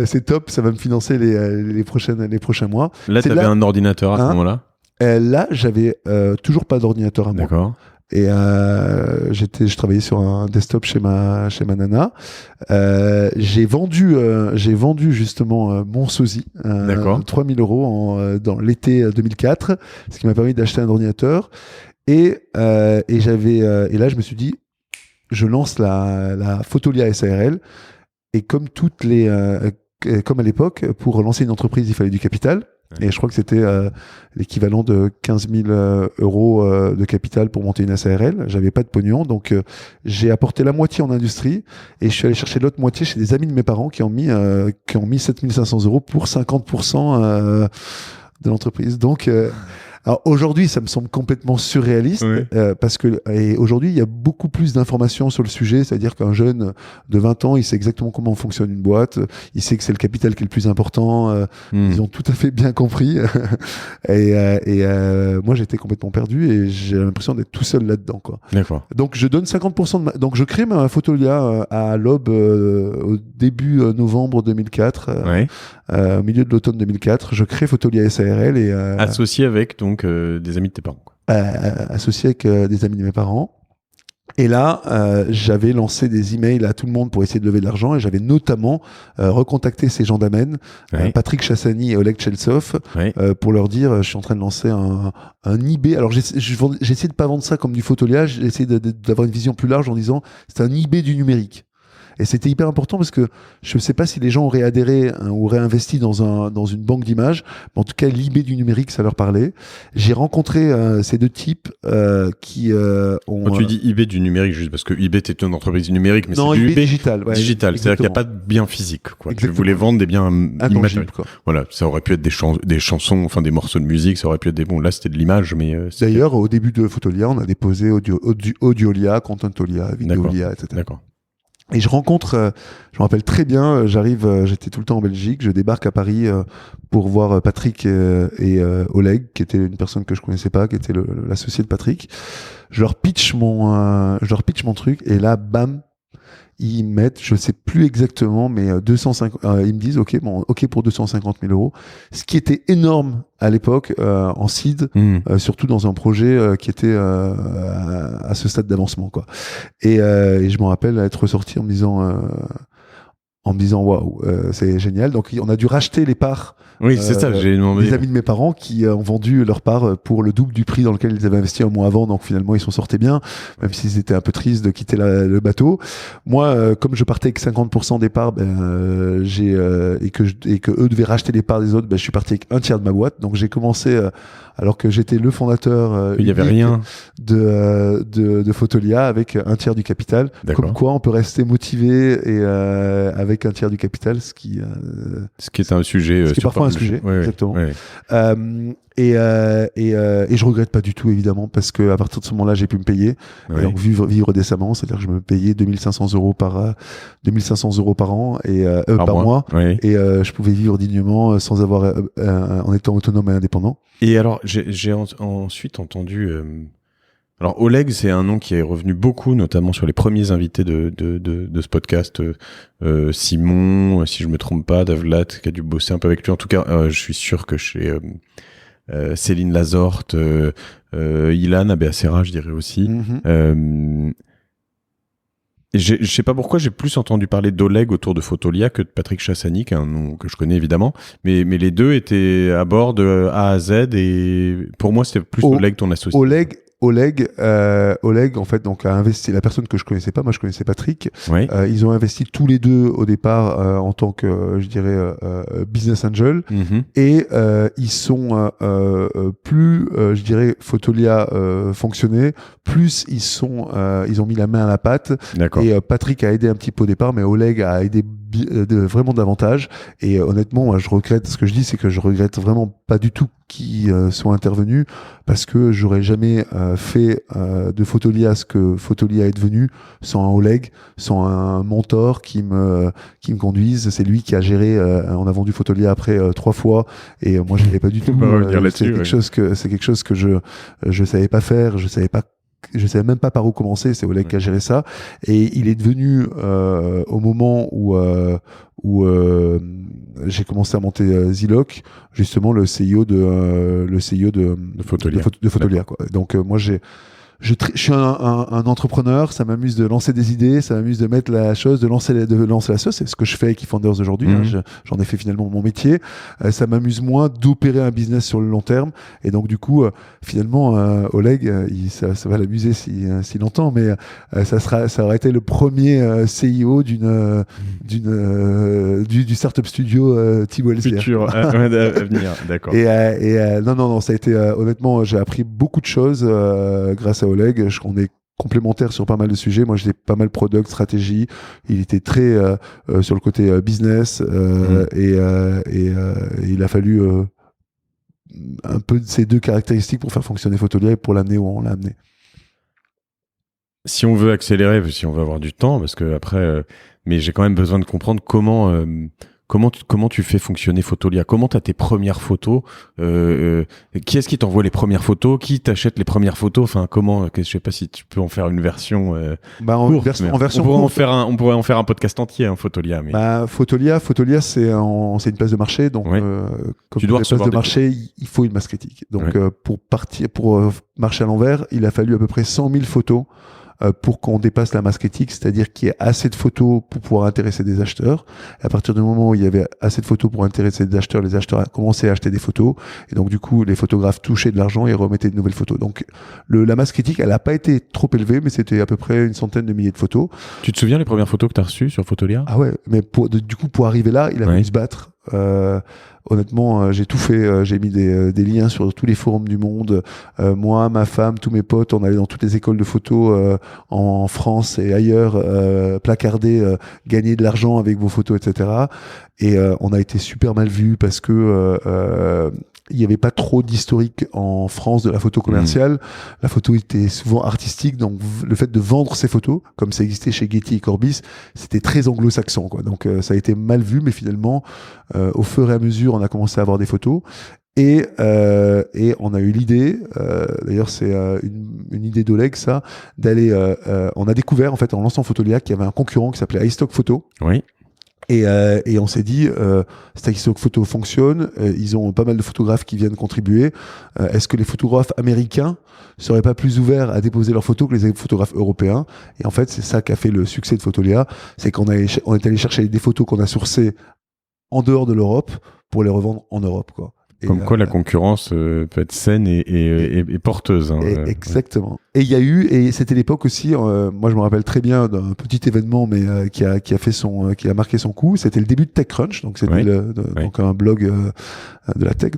c'est top, ça va me financer les prochains mois. Là, tu avais un ordinateur à ce moment-là? Là, j'avais toujours pas d'ordinateur à moi. D'accord. Et je travaillais sur un desktop chez ma nana. J'ai vendu justement mon sosie, 3000 € dans l'été 2004, ce qui m'a permis d'acheter un ordinateur. Et là, je me suis dit, je lance la Fotolia SARL. Et comme comme à l'époque, pour lancer une entreprise, il fallait du capital. Et je crois que c'était l'équivalent de 15 000 € de capital pour monter une SARL. J'avais pas de pognon, donc j'ai apporté la moitié en industrie et je suis allé chercher l'autre moitié chez des amis de mes parents qui ont mis 7 500 € pour 50% de l'entreprise. Donc alors aujourd'hui, ça me semble complètement surréaliste parce que aujourd'hui, il y a beaucoup plus d'informations sur le sujet, c'est-à-dire qu'un jeune de 20 ans, il sait exactement comment fonctionne une boîte, il sait que c'est le capital qui est le plus important, ils ont tout à fait bien compris. Moi, j'étais complètement perdu et j'ai l'impression d'être tout seul là-dedans, quoi. D'accord. Donc je donne 50% donc je crée ma Fotolia à l'aube au début novembre 2004, au milieu de l'automne 2004, je crée Fotolia SARL et associé avec donc des amis de tes parents, quoi. Associé avec des amis de mes parents. Et là, j'avais lancé des emails à tout le monde pour essayer de lever de l'argent et j'avais notamment recontacté ces gens d'Amen, Patrick Chassani et Oleg Chelsov, pour leur dire je suis en train de lancer un eBay. Alors j'ai essayé de pas vendre ça comme du Fotolia, j'ai essayé d'avoir une vision plus large en disant c'est un eBay du numérique. Et c'était hyper important parce que je ne sais pas si les gens auraient adhéré ou auraient investi dans une banque d'images, mais en tout cas, l'eBay du numérique, ça leur parlait. J'ai rencontré ces deux types qui ont... Quand tu dis eBay du numérique, juste parce que eBay est une entreprise du numérique, mais non, c'est du eBay digital. Ouais, digital, c'est-à-dire qu'il n'y a pas de biens physiques, quoi. Tu voulais vendre des biens immatériels, quoi. Voilà, ça aurait pu être des chansons, enfin des morceaux de musique, ça aurait pu être là c'était de l'image, mais... D'ailleurs, au début de Fotolia, on a déposé Audiolia, Contentolia, Videolia, etc. D'accord. Et je rencontre, je me rappelle très bien, j'étais tout le temps en Belgique, je débarque à Paris pour voir Patrick et Oleg, qui était une personne que je connaissais pas, qui était l'associé de Patrick. Je leur pitch mon truc, et là, bam, ils mettent, je sais plus exactement, mais 250, ils me disent, ok pour 250 000 €, ce qui était énorme à l'époque en seed, surtout dans un projet qui était à ce stade d'avancement, quoi. Et je me rappelle être ressorti en me disant waouh, c'est génial. Donc on a dû racheter les parts. Oui, c'est ça, j'ai demandé. Les amis de mes parents qui ont vendu leurs parts pour le double du prix dans lequel ils avaient investi un mois avant. Donc finalement, ils s'en sortaient bien, même s'ils étaient un peu tristes de quitter le bateau. Moi, comme je partais avec 50% des parts, et que eux devaient racheter les parts des autres, je suis parti avec un tiers de ma boîte. Donc j'ai commencé, alors que j'étais le fondateur il y avait rien de Fotolia, avec un tiers du capital. Comme quoi, on peut rester motivé et avec un tiers du capital, ce qui est un sujet. Ce qui est parfois un sujet, exactement. Oui. Et je regrette pas du tout, évidemment, parce que à partir de ce moment-là, j'ai pu me payer, et donc vivre décemment, c'est-à-dire que je me payais 2500 € par an et par mois, et je pouvais vivre dignement sans avoir en étant autonome et indépendant. Et alors, j'ai ensuite entendu. Alors Oleg, c'est un nom qui est revenu beaucoup, notamment sur les premiers invités de ce podcast. Simon, si je me trompe pas, Davlat, qui a dû bosser un peu avec lui. En tout cas, je suis sûr que chez Céline Lazorte, Ilan Abeacera, je dirais aussi. Je sais pas pourquoi j'ai plus entendu parler d'Oleg autour de Fotolia que de Patrick Chassani, qui est un nom que je connais évidemment, mais les deux étaient à bord de A à Z, et pour moi c'était plus Oleg ton associé. Oleg, en fait, donc a investi, la personne que je connaissais pas, moi je connaissais Patrick. Ils ont investi tous les deux au départ en tant que, je dirais, business angel, et ils sont plus, je dirais, Fotolia fonctionnait, plus ils ont mis la main à la pâte. Et Patrick a aidé un petit peu au départ, mais Oleg a aidé vraiment davantage. Et honnêtement, moi, je regrette, ce que je dis, c'est que je regrette vraiment pas du tout qu'ils soient intervenus, parce que j'aurais jamais fait de Fotolia ce que Fotolia est devenu sans un Oleg, sans un mentor qui me conduise. C'est lui qui a géré, on a vendu Fotolia après 3 fois, et moi je n'avais pas du tout. C'est quelque chose que je savais pas faire, je savais même pas par où commencer. C'est Oleg qui a géré ça, et il est devenu au moment où j'ai commencé à monter Zilloc, justement le CEO de Fotolia, quoi. Donc moi je suis un entrepreneur, ça m'amuse de lancer des idées, ça m'amuse de mettre la chose, de lancer la sauce. C'est ce que je fais avec eFounders aujourd'hui. J'en ai fait finalement mon métier. Ça m'amuse moins d'opérer un business sur le long terme. Et donc du coup, finalement, Oleg, ça va l'amuser s'il entend, mais ça aurait été le premier CEO du startup studio Thibaut Elzière. Futur à venir, d'accord. Et non, ça a été honnêtement, j'ai appris beaucoup de choses grâce à Oleg. On est complémentaires sur pas mal de sujets. Moi, j'étais pas mal product, stratégie. Il était très sur le côté business et il a fallu un peu de ces deux caractéristiques pour faire fonctionner Fotolia et pour l'amener où on l'a amené. Si on veut accélérer, si on veut avoir du temps, parce que après, mais j'ai quand même besoin de comprendre comment tu fais fonctionner Fotolia? Comment tu as tes premières photos? Qui est-ce qui t'envoie les premières photos? Qui t'achète les premières photos? Enfin, comment? Je sais pas si tu peux en faire une version courte, en version courte. On pourrait en faire un podcast entier, Fotolia. Mais... Fotolia, c'est une place de marché. Donc, comme tu dois place de marché, il faut une masse critique. Donc, pour marcher à l'envers, il a fallu à peu près 100 000 photos pour qu'on dépasse la masse critique, c'est-à-dire qu'il y ait assez de photos pour pouvoir intéresser des acheteurs. Et à partir du moment où il y avait assez de photos pour intéresser des acheteurs, les acheteurs ont commencé à acheter des photos. Et donc, du coup, les photographes touchaient de l'argent et remettaient de nouvelles photos. Donc, la masse critique, elle n'a pas été trop élevée, mais c'était à peu près une centaine de milliers de photos. Tu te souviens les premières photos que tu as reçues sur Fotolia? Ah ouais, mais du coup, pour arriver là, il a fallu se battre. Honnêtement, j'ai tout fait. J'ai mis des liens sur tous les forums du monde. Moi, ma femme, tous mes potes, on allait dans toutes les écoles de photo en France et ailleurs, placarder, gagner de l'argent avec vos photos, etc. Et on a été super mal vus parce que il n'y avait pas trop d'historique en France de la photo commerciale. La photo était souvent artistique, donc le fait de vendre ses photos, comme ça existait chez Getty et Corbis, c'était très anglo-saxon, quoi. Donc ça a été mal vu, mais finalement, au fur et à mesure, on a commencé à avoir des photos. Et on a eu l'idée, d'ailleurs c'est une idée d'Oleg, ça, d'aller. On a découvert en fait en lançant Fotolia qu'il y avait un concurrent qui s'appelait iStock Photo. Oui. Et on s'est dit, iStock Photo fonctionne, ils ont pas mal de photographes qui viennent contribuer. Est-ce que les photographes américains seraient pas plus ouverts à déposer leurs photos que les photographes européens? Et en fait, c'est ça qui a fait le succès de Fotolia, c'est qu'on est allé chercher des photos qu'on a sourcées en dehors de l'Europe pour les revendre en Europe, quoi. Comme quoi la concurrence peut être saine et porteuse. Exactement. Et il y a eu, et c'était l'époque aussi, moi je me rappelle très bien d'un petit événement, mais qui a marqué son coup. C'était le début de TechCrunch, donc c'était donc un blog de la tech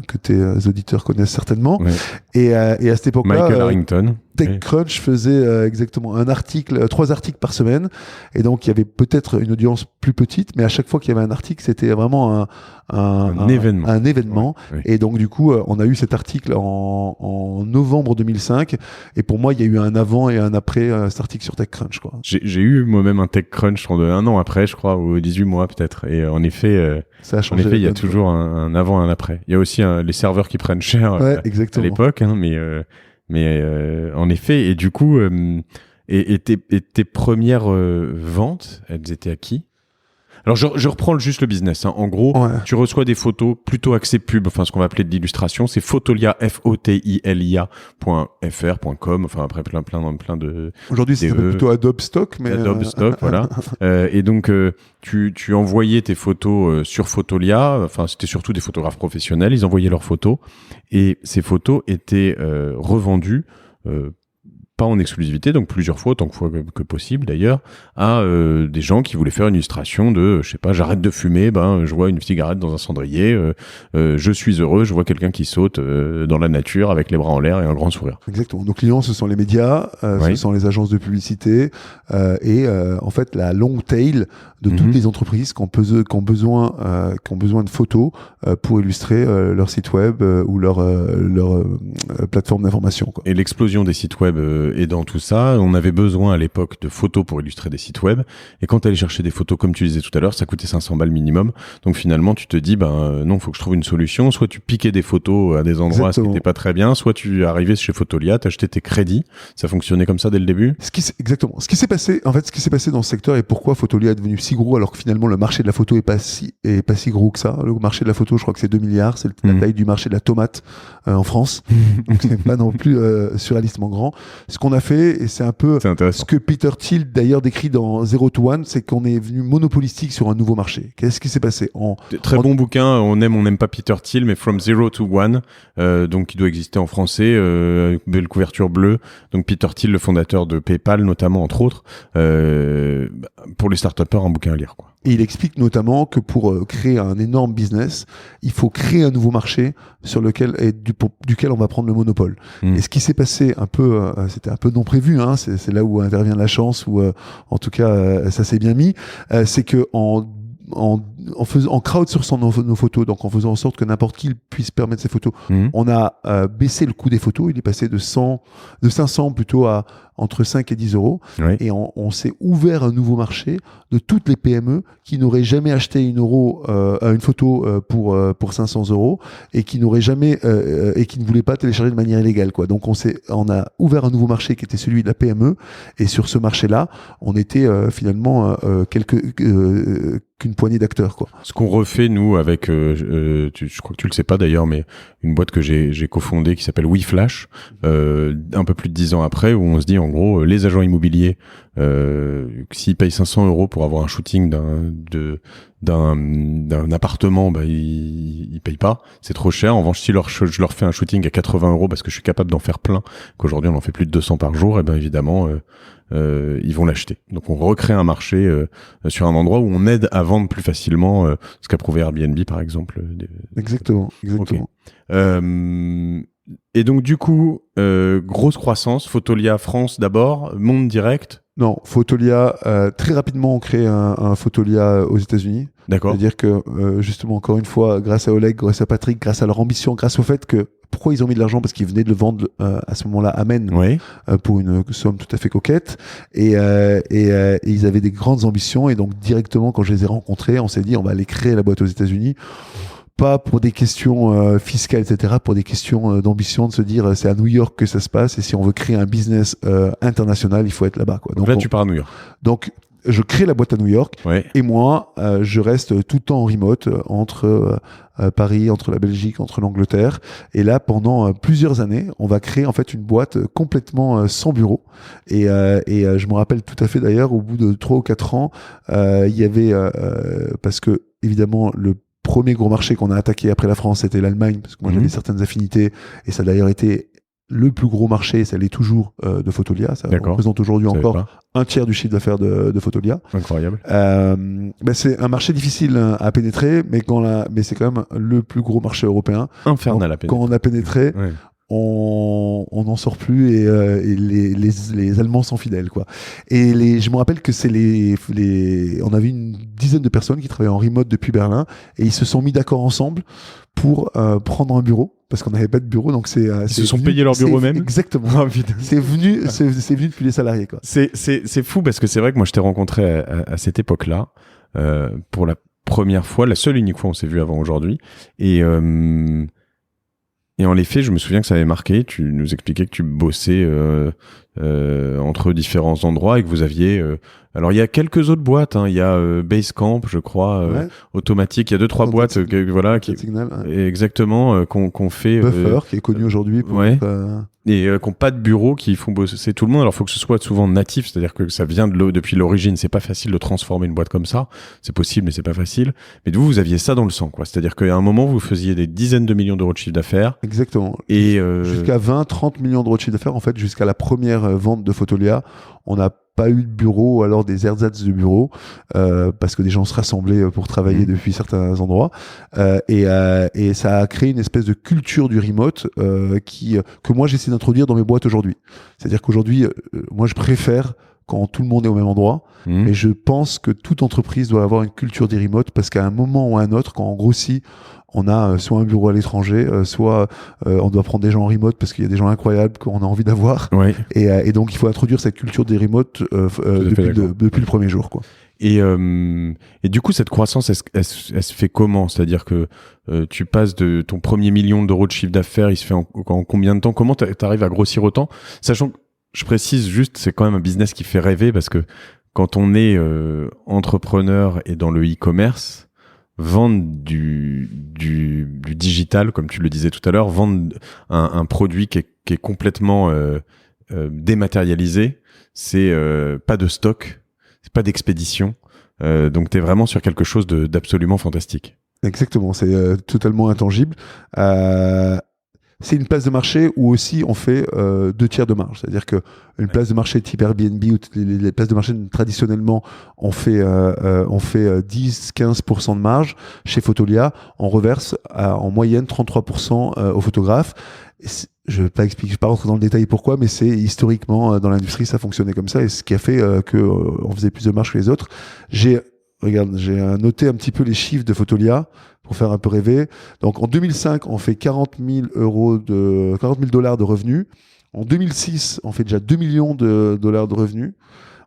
que tes auditeurs connaissent certainement. Ouais. Et à cette époque-là, Michael Harrington. TechCrunch faisait exactement 3 articles par semaine, et donc il y avait peut-être une audience plus petite, mais à chaque fois qu'il y avait un article, c'était vraiment un événement. Ouais. Et donc du coup, on a eu cet article en novembre 2005, et pour moi, il y a eu un avant et un après cet article sur TechCrunch, quoi. J'ai eu moi-même un TechCrunch un an après, je crois, ou 18 mois peut-être. Et en effet, ça a changé. En effet, il y a toujours un avant et un après. Il y a aussi les serveurs qui prennent cher à l'époque, mais en effet, et du coup, et tes premières ventes, elles étaient à qui? Alors, je reprends juste le business. En gros, tu reçois des photos plutôt axées pub, enfin, ce qu'on va appeler de l'illustration. C'est Fotolia, fotilia.fr.com. Enfin, après, plein de... Aujourd'hui, c'est plutôt Adobe Stock, mais... Adobe Stock, voilà. Et donc, tu envoyais tes photos sur Fotolia. Enfin, c'était surtout des photographes professionnels. Ils envoyaient leurs photos. Et ces photos étaient revendues pas en exclusivité, donc plusieurs fois, autant que possible d'ailleurs, à des gens qui voulaient faire une illustration de, je sais pas, j'arrête de fumer, je vois une cigarette dans un cendrier, je suis heureux, je vois quelqu'un qui saute dans la nature avec les bras en l'air et un grand sourire. Exactement. Nos clients, ce sont les médias, ce sont les agences de publicité et en fait la long tail de toutes les entreprises qui ont besoin de photos pour illustrer leur site web ou leur plateforme d'information, quoi. Et l'explosion des sites web et dans tout ça, on avait besoin à l'époque de photos pour illustrer des sites web. Et quand tu allais chercher des photos, comme tu disais tout à l'heure, ça coûtait 500 balles minimum. Donc finalement, tu te dis, non, faut que je trouve une solution. Soit tu piquais des photos à des endroits, ce qui n'était pas très bien. Soit tu arrivais chez Photolia, t'achetais tes crédits. Ça fonctionnait comme ça dès le début. Exactement. Ce qui s'est passé dans ce secteur et pourquoi Photolia est devenu si gros alors que finalement le marché de la photo est pas si gros que ça. Le marché de la photo, je crois que c'est 2 milliards. C'est la taille du marché de la tomate en France. Donc c'est pas non plus surréalistement grand. Ce qu'on a fait, et c'est un peu ce que Peter Thiel d'ailleurs décrit dans Zero to One, c'est qu'on est venu monopolistique sur un nouveau marché. Qu'est-ce qui s'est passé Très bon bouquin, on n'aime pas Peter Thiel, mais From Zero to One, donc qui doit exister en français, belle couverture bleue. Donc Peter Thiel, le fondateur de PayPal notamment, entre autres, pour les start-upers, un bouquin à lire, quoi. Et il explique notamment que pour créer un énorme business, il faut créer un nouveau marché sur lequel duquel on va prendre le monopole. Et ce qui s'est passé un peu, c'était un peu non prévu, hein, c'est là où intervient la chance, ou en tout cas ça s'est bien mis, c'est que en crowdsourçant nos photos, donc en faisant en sorte que n'importe qui puisse permettre ses photos, on a baissé le coût des photos. Il est passé de 500 plutôt à entre 5 et 10 euros. Oui. Et on s'est ouvert un nouveau marché de toutes les PME qui n'auraient jamais acheté une photo pour 500 euros et qui n'auraient jamais et qui ne voulaient pas télécharger de manière illégale, quoi. Donc on a ouvert un nouveau marché qui était celui de la PME, et sur ce marché-là, on était finalement qu'une poignée d'acteurs, quoi. Ce qu'on refait nous avec, je crois que tu le sais pas d'ailleurs, mais une boîte que j'ai cofondée qui s'appelle WeFlash, un peu plus de 10 ans après, où on se dit en gros les agents immobiliers, s'ils payent 500 euros pour avoir un shooting d'un appartement, ils payent pas, c'est trop cher. En revanche, si je leur fais un shooting à 80 euros parce que je suis capable d'en faire plein, qu'aujourd'hui on en fait plus de 200 par jour, et ben évidemment ils vont l'acheter. Donc on recrée un marché sur un endroit où on aide à vendre plus facilement, ce qu'a prouvé Airbnb par exemple. Exactement. Okay. Et donc du coup, grosse croissance, Photolia France d'abord, Monde Direct. Non, Photolia, très rapidement on crée un Photolia aux États-Unis. D'accord. C'est-à-dire que justement, encore une fois, grâce à Oleg, grâce à Patrick, grâce à leur ambition, grâce au fait que pourquoi ils ont mis de l'argent, parce qu'ils venaient de le vendre à ce moment-là à Maine, oui, pour une somme tout à fait coquette, et ils avaient des grandes ambitions, et donc directement quand je les ai rencontrés, on s'est dit on va aller créer la boîte aux États-Unis. Pas pour des questions fiscales, etc., pour des questions d'ambition, de se dire c'est à New York que ça se passe, et si on veut créer un business international, il faut être là-bas, quoi. Donc là, tu pars à New York. Donc, je crée la boîte à New York, ouais, et moi, je reste tout le temps en remote entre Paris, entre la Belgique, entre l'Angleterre. Et là, pendant plusieurs années, on va créer en fait une boîte complètement sans bureau. Et je me rappelle tout à fait d'ailleurs, au bout de 3 ou 4 ans, il y avait, parce que évidemment, le premier gros marché qu'on a attaqué après la France, c'était l'Allemagne, parce que moi j'avais certaines affinités, et ça a d'ailleurs été le plus gros marché, ça l'est toujours, de Photolia. Ça représente aujourd'hui encore un tiers du chiffre d'affaires de Photolia. Incroyable. C'est un marché difficile à pénétrer, mais c'est quand même le plus gros marché européen. Infernal à pénétrer. Quand on a pénétré, ouais, on n'en sort plus, et les Allemands sont fidèles, quoi. Et je me rappelle que on avait une dizaine de personnes qui travaillaient en remote depuis Berlin, et ils se sont mis d'accord ensemble pour prendre un bureau, parce qu'on n'avait pas de bureau, donc ils se sont payés leur bureau même. Exactement. Oh, c'est venu depuis les salariés, quoi. C'est fou, parce que c'est vrai que moi je t'ai rencontré à cette époque-là, pour la première fois, la seule et unique fois on s'est vu avant aujourd'hui, et en effet, je me souviens que ça avait marqué. Tu nous expliquais que tu bossais entre différents endroits et que vous aviez... alors, il y a quelques autres boîtes. Hein. Il y a Basecamp, je crois, ouais, Automatique. Il y a 2-3 boîtes voilà, Signal, ouais, exactement, qu'on fait... Buffer, qui est connu aujourd'hui pour... Ouais. Et qui n'ont pas de bureau, qui font bosser tout le monde. Alors, il faut que ce soit souvent natif, c'est-à-dire que ça vient depuis l'origine. C'est pas facile de transformer une boîte comme ça. C'est possible, mais c'est pas facile. Mais vous aviez ça dans le sang, quoi. C'est-à-dire qu'à un moment, vous faisiez des dizaines de millions d'euros de chiffre d'affaires. Exactement. Et jusqu'à 20-30 millions d'euros de chiffre d'affaires, en fait, jusqu'à la première vente de Photolia, on n'a pas eu de bureau, ou alors des ersatz de bureau, parce que des gens se rassemblaient pour travailler depuis certains endroits, et ça a créé une espèce de culture du remote que moi j'essaie d'introduire dans mes boîtes aujourd'hui. C'est-à-dire qu'aujourd'hui, moi je préfère quand tout le monde est au même endroit. Mais je pense que toute entreprise doit avoir une culture des remote parce qu'à un moment ou à un autre, quand on grossit, on a soit un bureau à l'étranger, soit on doit prendre des gens en remote parce qu'il y a des gens incroyables qu'on a envie d'avoir. Ouais. Et donc, il faut introduire cette culture des remote depuis le premier jour, quoi. Et du coup, cette croissance, elle se fait comment? C'est-à-dire que tu passes de ton premier million d'euros de chiffre d'affaires, il se fait en combien de temps? Comment t'arrives à grossir autant? Sachant que, je précise juste, c'est quand même un business qui fait rêver parce que quand on est entrepreneur et dans le e-commerce, vendre du digital, comme tu le disais tout à l'heure, vendre un produit qui est complètement dématérialisé, c'est pas de stock, c'est pas d'expédition, donc t'es vraiment sur quelque chose d'absolument fantastique. Exactement, c'est totalement intangible. C'est une place de marché où aussi on fait 2/3 de marge. C'est-à-dire qu'une place de marché type Airbnb ou les places de marché traditionnellement, on fait 10-15% de marge. Chez Fotolia, on reverse en moyenne 33% aux photographes. Je ne vais pas rentrer dans le détail pourquoi, mais c'est historiquement dans l'industrie, ça fonctionnait comme ça et ce qui a fait qu'on faisait plus de marge que les autres. J'ai noté un petit peu les chiffres de Fotolia pour faire un peu rêver. Donc, en 2005, on fait 40 000 dollars de revenus. En 2006, on fait déjà 2 millions de dollars de revenus.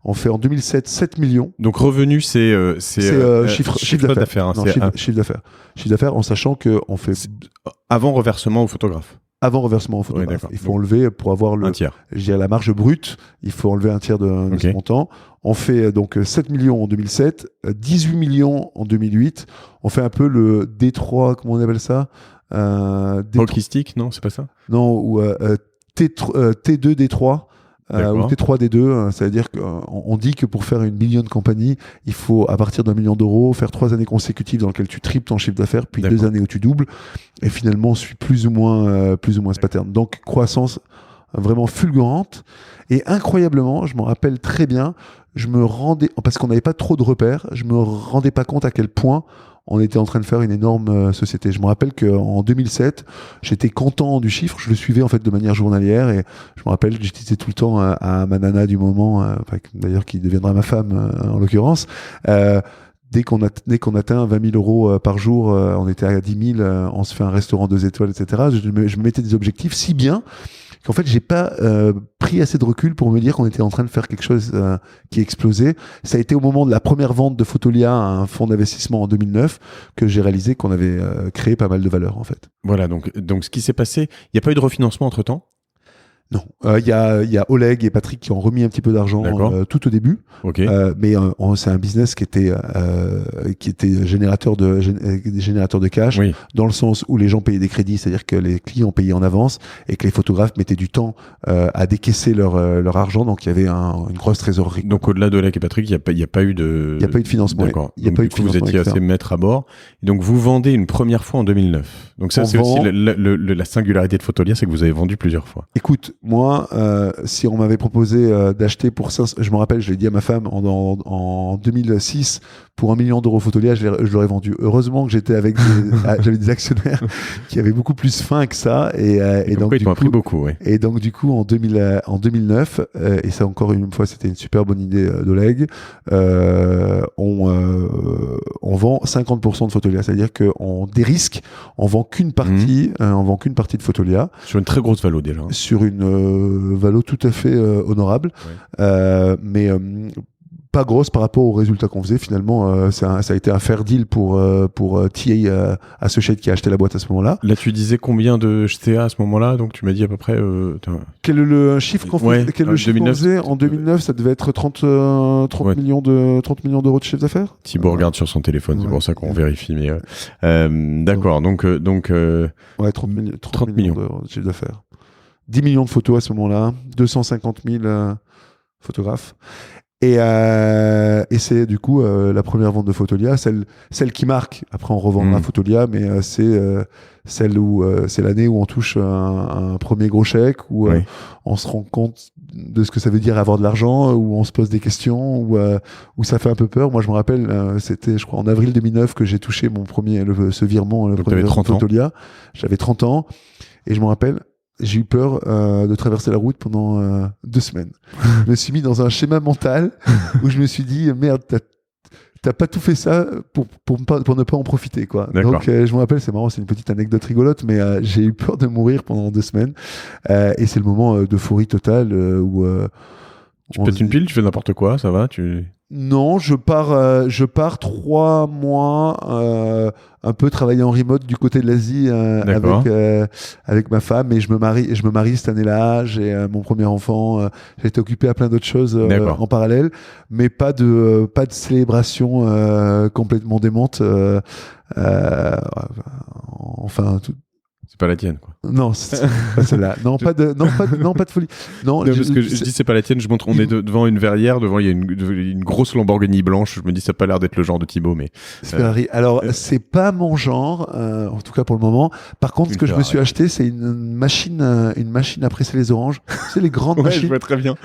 On fait en 2007 7 millions. Donc, revenu, c'est chiffre d'affaires. Hein, chiffre d'affaires. Chiffre d'affaires en sachant qu'on fait... Avant reversement au photographe. Avant reversement au photographe. Il faut enlever pour avoir un tiers. Je dirais la marge brute. Il faut enlever un tiers de ce montant. On fait donc 7 millions en 2007, 18 millions en 2008. On fait un peu le D3, comment on appelle ça Hockeystick, non, c'est pas ça? Non, ou T2, D3. Ou T3, D2, ça veut dire qu'on dit que pour faire une million de compagnie, il faut, à partir d'1 million d'euros, faire 3 années consécutives dans lesquelles tu triples ton chiffre d'affaires, puis 2 années où tu doubles. Et finalement, on suit plus ou moins ce pattern. Donc, croissance vraiment fulgurante. Et incroyablement, je m'en rappelle très bien, parce qu'on n'avait pas trop de repères, je me rendais pas compte à quel point on était en train de faire une énorme société. Je me rappelle qu'en 2007, j'étais content du chiffre, je le suivais en fait de manière journalière et je me rappelle que je disais tout le temps à ma nana du moment, d'ailleurs qui deviendra ma femme en l'occurrence, dès qu'on atteint 20 000 euros par jour, on était à 10 000, on se fait un restaurant 2 étoiles, etc. Je me mettais des objectifs si bien qu'en fait, j'ai pas pris assez de recul pour me dire qu'on était en train de faire quelque chose qui explosait. Ça a été au moment de la première vente de Fotolia à un fonds d'investissement en 2009 que j'ai réalisé qu'on avait créé pas mal de valeur, en fait. Voilà, donc ce qui s'est passé, il n'y a pas eu de refinancement entre-temps? Non, il y a Oleg et Patrick qui ont remis un petit peu d'argent tout au début. Mais c'est un business qui était générateur de cash, dans le sens où les gens payaient des crédits, c'est-à-dire que les clients payaient en avance et que les photographes mettaient du temps à décaisser leur argent. Donc il y avait une grosse trésorerie. Donc au-delà d'Oleg et Patrick, il n'y a pas eu de... Il n'y a pas eu de financement. D'accord. Il y a pas eu de financement. Vous étiez assez maître à bord. Et donc vous vendez une première fois en 2009. Donc ça, c'est aussi la singularité de Fotolia, c'est que vous avez vendu plusieurs fois. Écoute, moi, si on m'avait proposé d'acheter pour 500, je me rappelle, je l'ai dit à ma femme en 2006, pour 1 million d'euros Fotolia, je l'aurais vendu. Heureusement que j'étais avec j'avais des actionnaires qui avaient beaucoup plus faim que ça. Et donc, ils t'ont appris beaucoup, oui. Et donc, du coup, en 2009, et ça encore une fois, c'était une super bonne idée d'Oleg, on vend 50% de Fotolia. C'est-à-dire qu'on dérisque, on vend qu'une partie, de Fotolia. Sur une très grosse valo déjà. Sur une valo tout à fait honorable. Mais pas grosse par rapport aux résultats qu'on faisait. Finalement, ça a été un fair deal pour TA Associate qui a acheté la boîte à ce moment-là. Là, tu disais combien de JTA à ce moment-là? Donc, tu m'as dit à peu près... Quel est le chiffre qu'on faisait en 2009? Ça devait être 30 millions d'euros de chiffre d'affaires. Thibaut regarde sur son téléphone, c'est pour ça qu'on vérifie. Mais d'accord, donc 30 millions d'euros de chiffre d'affaires. 10 millions de photos à ce moment-là, 250 000 photographes. Et c'est du coup la première vente de Fotolia, celle qui marque. Après, on revendra Fotolia, mais c'est celle où c'est l'année où on touche un premier gros chèque, où on se rend compte de ce que ça veut dire avoir de l'argent, où on se pose des questions, où ça fait un peu peur. Moi, je me rappelle, c'était, je crois, en avril 2009 que j'ai touché mon premier ce virement, le premier Fotolia. J'avais 30 ans, et je me rappelle. j'ai eu peur de traverser la route pendant 2 semaines. Je me suis mis dans un schéma mental où je me suis dit merde, t'as pas tout fait ça pour ne pas en profiter, quoi. D'accord. Donc je me rappelle, c'est marrant, c'est une petite anecdote rigolote, mais j'ai eu peur de mourir pendant 2 semaines et c'est le moment d'euphorie totale où tu pètes une pile, tu fais n'importe quoi, ça va, Non, je pars 3 mois un peu travailler en remote du côté de l'Asie avec ma femme, et je me marie cette année-là. J'ai mon premier enfant. J'ai été occupé à plein d'autres choses en parallèle, mais pas de célébration complètement démente. Enfin. C'est pas la tienne, quoi. Non, c'est pas celle-là. Non, pas de folie. Non, parce que je dis c'est pas la tienne. Je montre, on est devant une verrière, devant il y a une grosse Lamborghini blanche. Je me dis ça a pas l'air d'être le genre de Thibaut, mais. Ferrari. Alors c'est pas mon genre, en tout cas pour le moment. Par contre, ce que je me suis acheté, c'est une machine à presser les oranges. C'est les grandes machines. Je vois très bien.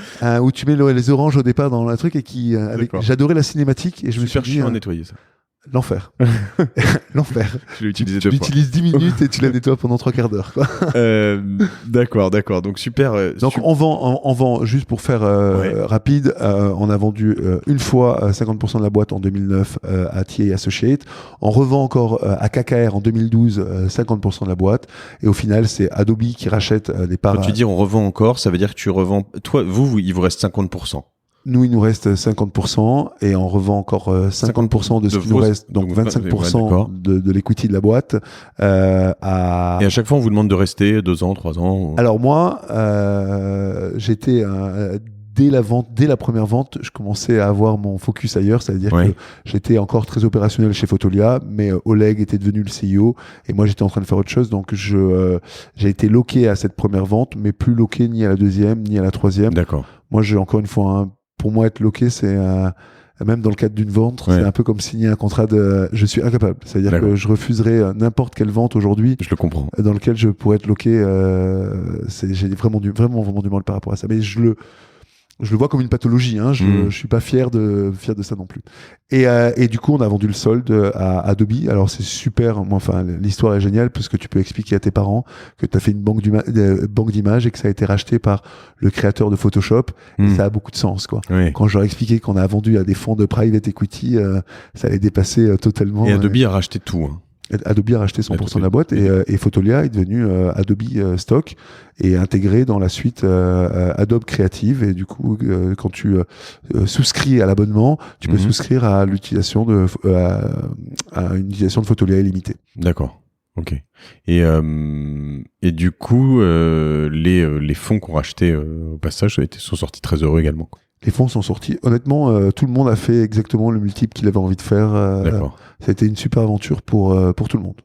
Où tu mets les oranges au départ dans le truc et qui. J'adorais la cinématique et je me suis dit. Super à nettoyer ça. L'enfer. L'enfer. Je l'ai utilisé tu 2 fois. l'utilises 10 minutes et tu la nettoies pendant 3/4 d'heure, quoi. D'accord. Donc super. Donc on vend, juste pour faire rapide, on a vendu une fois 50% de la boîte en 2009 à TA Associates. On revend encore à KKR en 2012 50% de la boîte. Et au final, c'est Adobe qui rachète les parts. Quand tu dis on revend encore, ça veut dire que tu revends. Toi, il vous reste 50%. Nous, il nous reste 50% et on revend encore 50% de ce qui nous reste, donc 25% de l'equity de la boîte. Et à chaque fois, on vous demande de rester 2 ans, 3 ans. Alors moi, j'étais dès la première vente, je commençais à avoir mon focus ailleurs, c'est-à-dire que j'étais encore très opérationnel chez Fotolia, mais Oleg était devenu le CEO et moi j'étais en train de faire autre chose, donc j'ai été loqué à cette première vente, mais plus loqué ni à la deuxième ni à la troisième. D'accord. Moi, encore une fois, pour moi, être loqué, c'est même dans le cadre d'une vente, c'est un peu comme signer un contrat je suis incapable. C'est-à-dire que je refuserais n'importe quelle vente aujourd'hui. Je le comprends. Dans lequel je pourrais être loqué. J'ai vraiment du mal par rapport à ça. Mais je le vois comme une pathologie. Hein. Je suis pas fier de ça non plus. Et du coup, on a vendu le solde à Adobe. Alors c'est super. L'histoire est géniale parce que tu peux expliquer à tes parents que tu as fait une banque d'images et que ça a été racheté par le créateur de Photoshop. Et ça a beaucoup de sens, quoi. Oui. Quand je leur ai expliqué qu'on a vendu à des fonds de private equity, ça allait dépasser totalement. Et Adobe a racheté tout. Hein. Adobe a racheté 100% de la boîte et Fotolia est devenu Adobe Stock et intégré dans la suite Adobe Creative. Et du coup, quand tu souscris à l'abonnement, tu peux souscrire à l'utilisation à une utilisation de Fotolia illimitée. D'accord. Ok. Et du coup, les fonds qu'on rachetait au passage sont sortis très heureux également. Les fonds sont sortis. Honnêtement, tout le monde a fait exactement le multiple qu'il avait envie de faire. D'accord. Ça a été une super aventure pour tout le monde.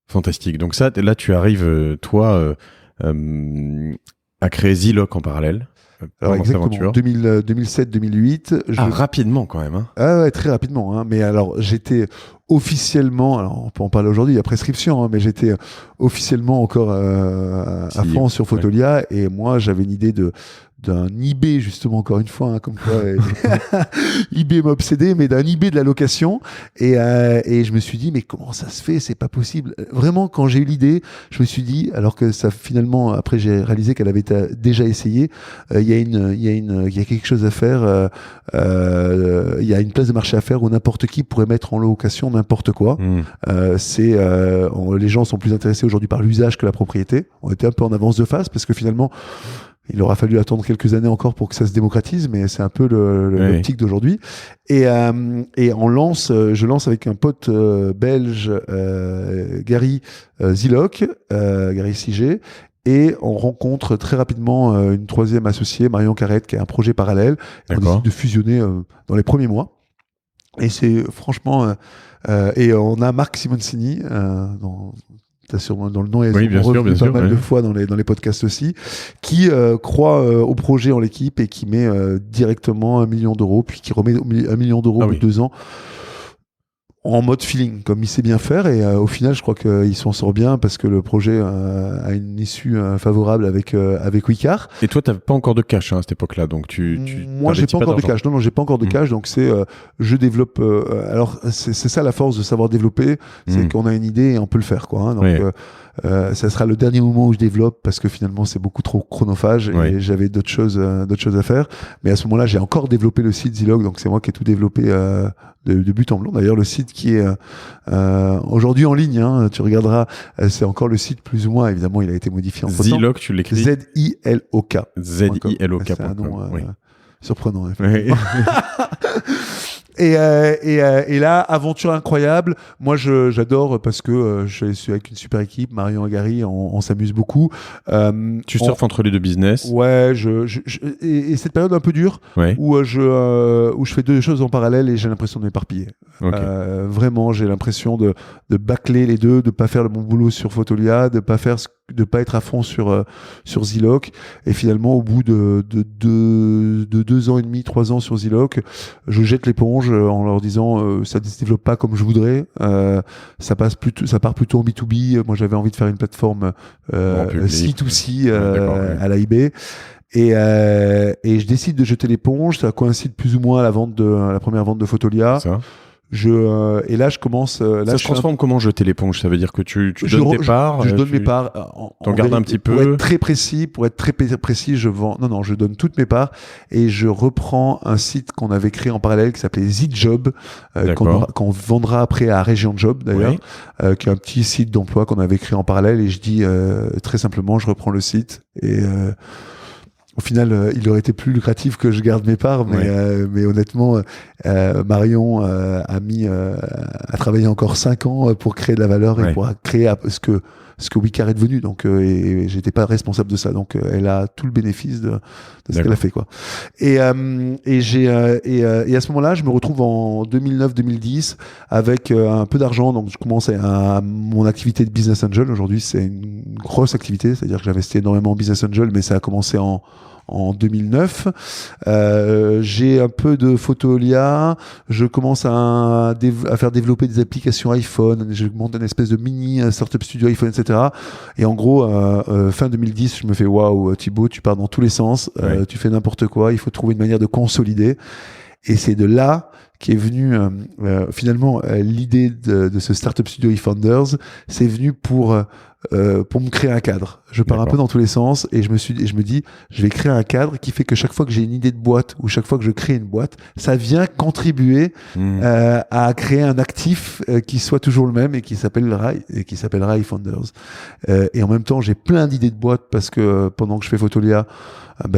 Fantastique. Donc là, tu arrives, toi, à créer Zilog en parallèle. Alors exactement, 2007-2008. Rapidement quand même. Hein. Ah ouais, très rapidement. Hein. Mais alors, j'étais officiellement, alors on peut en parler aujourd'hui, il y a prescription, hein, mais j'étais officiellement encore à fond sur Fotolia. Et moi, j'avais une idée d'un eBay, justement, encore une fois, hein, comme quoi eBay m'a obsédé, mais d'un eBay de la location. Et je me suis dit, mais comment ça se fait? C'est pas possible. Vraiment, quand j'ai eu l'idée, je me suis dit, alors que ça, finalement, après, j'ai réalisé qu'elle avait été déjà essayée, il y a quelque chose à faire, il y a une place de marché à faire où n'importe qui pourrait mettre en location n'importe quoi. Les gens sont plus intéressés aujourd'hui par l'usage que la propriété. On était un peu en avance de phase parce que finalement, il aura fallu attendre quelques années encore pour que ça se démocratise, mais c'est un peu l'optique d'aujourd'hui. Et je lance avec un pote belge, Gary Zilog, Gary Sigé, et on rencontre très rapidement une troisième associée, Marion Carrette, qui a un projet parallèle. On décide de fusionner dans les premiers mois. Et c'est franchement... et on a Marc Simoncini t'as sûrement dans le nom, et bien sûr, pas mal de fois dans les podcasts aussi, qui croit au projet, en l'équipe, et qui met directement 1 million d'euros, puis qui remet 1 million d'euros au bout de 2 ans, en mode feeling, comme il sait bien faire. Et au final, je crois qu'il s'en sort bien parce que le projet a une issue favorable avec Wicar. Et toi, t'avais pas encore de cash à cette époque-là, donc moi, j'ai pas encore de cash. Non, j'ai pas encore de cash. Donc je développe. Alors c'est ça la force de savoir développer, c'est qu'on a une idée et on peut le faire, quoi. Hein. Donc ça sera le dernier moment où je développe parce que finalement c'est beaucoup trop chronophage et j'avais d'autres choses à faire. Mais à ce moment-là, j'ai encore développé le site Zilog, donc c'est moi qui ai tout développé de but en blanc. D'ailleurs, le site qui est aujourd'hui en ligne, hein, tu regarderas, c'est encore le site plus ou moins. Évidemment, il a été modifié en Zilog, tu l'écris Z-I-L-O-K. Z-I-L-O-K. C'est un nom surprenant. Oui. Et là, aventure incroyable. Moi, j'adore parce que je suis avec une super équipe, Marion et Gary, on s'amuse beaucoup. Tu surfes entre les deux business. Ouais, et cette période un peu dure où je fais deux choses en parallèle et j'ai l'impression de m'éparpiller. Okay. Vraiment, j'ai l'impression de bâcler les deux, de pas faire le bon boulot sur Photolia, de pas être à fond sur Zilog. Et finalement, au bout de 2 ans et demi, 3 ans sur Zilog, je jette l'éponge en leur disant ça ne se développe pas comme je voudrais. Ça part plutôt en B2B. Moi, j'avais envie de faire une plateforme C2C à la eBay. Et je décide de jeter l'éponge. Ça coïncide plus ou moins à la première vente de Photolia. Ça. Et là, je commence. Ça se transforme comment jeter l'éponge? Ça veut dire que tu donnes tes parts. Je donne mes parts. T'en gardes un petit peu. Pour être très précis, je vends. Non, je donne toutes mes parts et je reprends un site qu'on avait créé en parallèle qui s'appelait ZJob, qu'on vendra après à Région Job d'ailleurs, qui est un petit site d'emploi qu'on avait créé en parallèle. Et je dis très simplement, je reprends le site et au final, il aurait été plus lucratif que je garde mes parts, mais honnêtement, Marion a travaillé encore 5 ans pour créer de la valeur et pour créer ce que Wicar est devenu. Donc, et j'étais pas responsable de ça. Donc, elle a tout le bénéfice de ce qu'elle a fait, quoi. Et à ce moment-là, je me retrouve en 2009-2010 avec un peu d'argent. Donc, je commence mon activité de business angel. Aujourd'hui, c'est une grosse activité. C'est-à-dire que j'investis énormément en business angel, mais ça a commencé en 2009. J'ai un peu de Photolia. Je commence à faire développer des applications iPhone. Je monte une espèce de mini startup studio iPhone, etc. Et en gros, fin 2010, je me fais waouh, Thibaut, tu pars dans tous les sens. Tu fais n'importe quoi. Il faut trouver une manière de consolider. Et c'est de là qu'est venue finalement l'idée de ce startup studio eFounders. C'est venu pour me créer un cadre. Je pars un peu dans tous les sens et je me dis, je vais créer un cadre qui fait que chaque fois que j'ai une idée de boîte ou chaque fois que je crée une boîte, ça vient contribuer à créer un actif qui soit toujours le même et qui s'appellera eFounders. Et en même temps, j'ai plein d'idées de boîtes parce que pendant que je fais Photolia,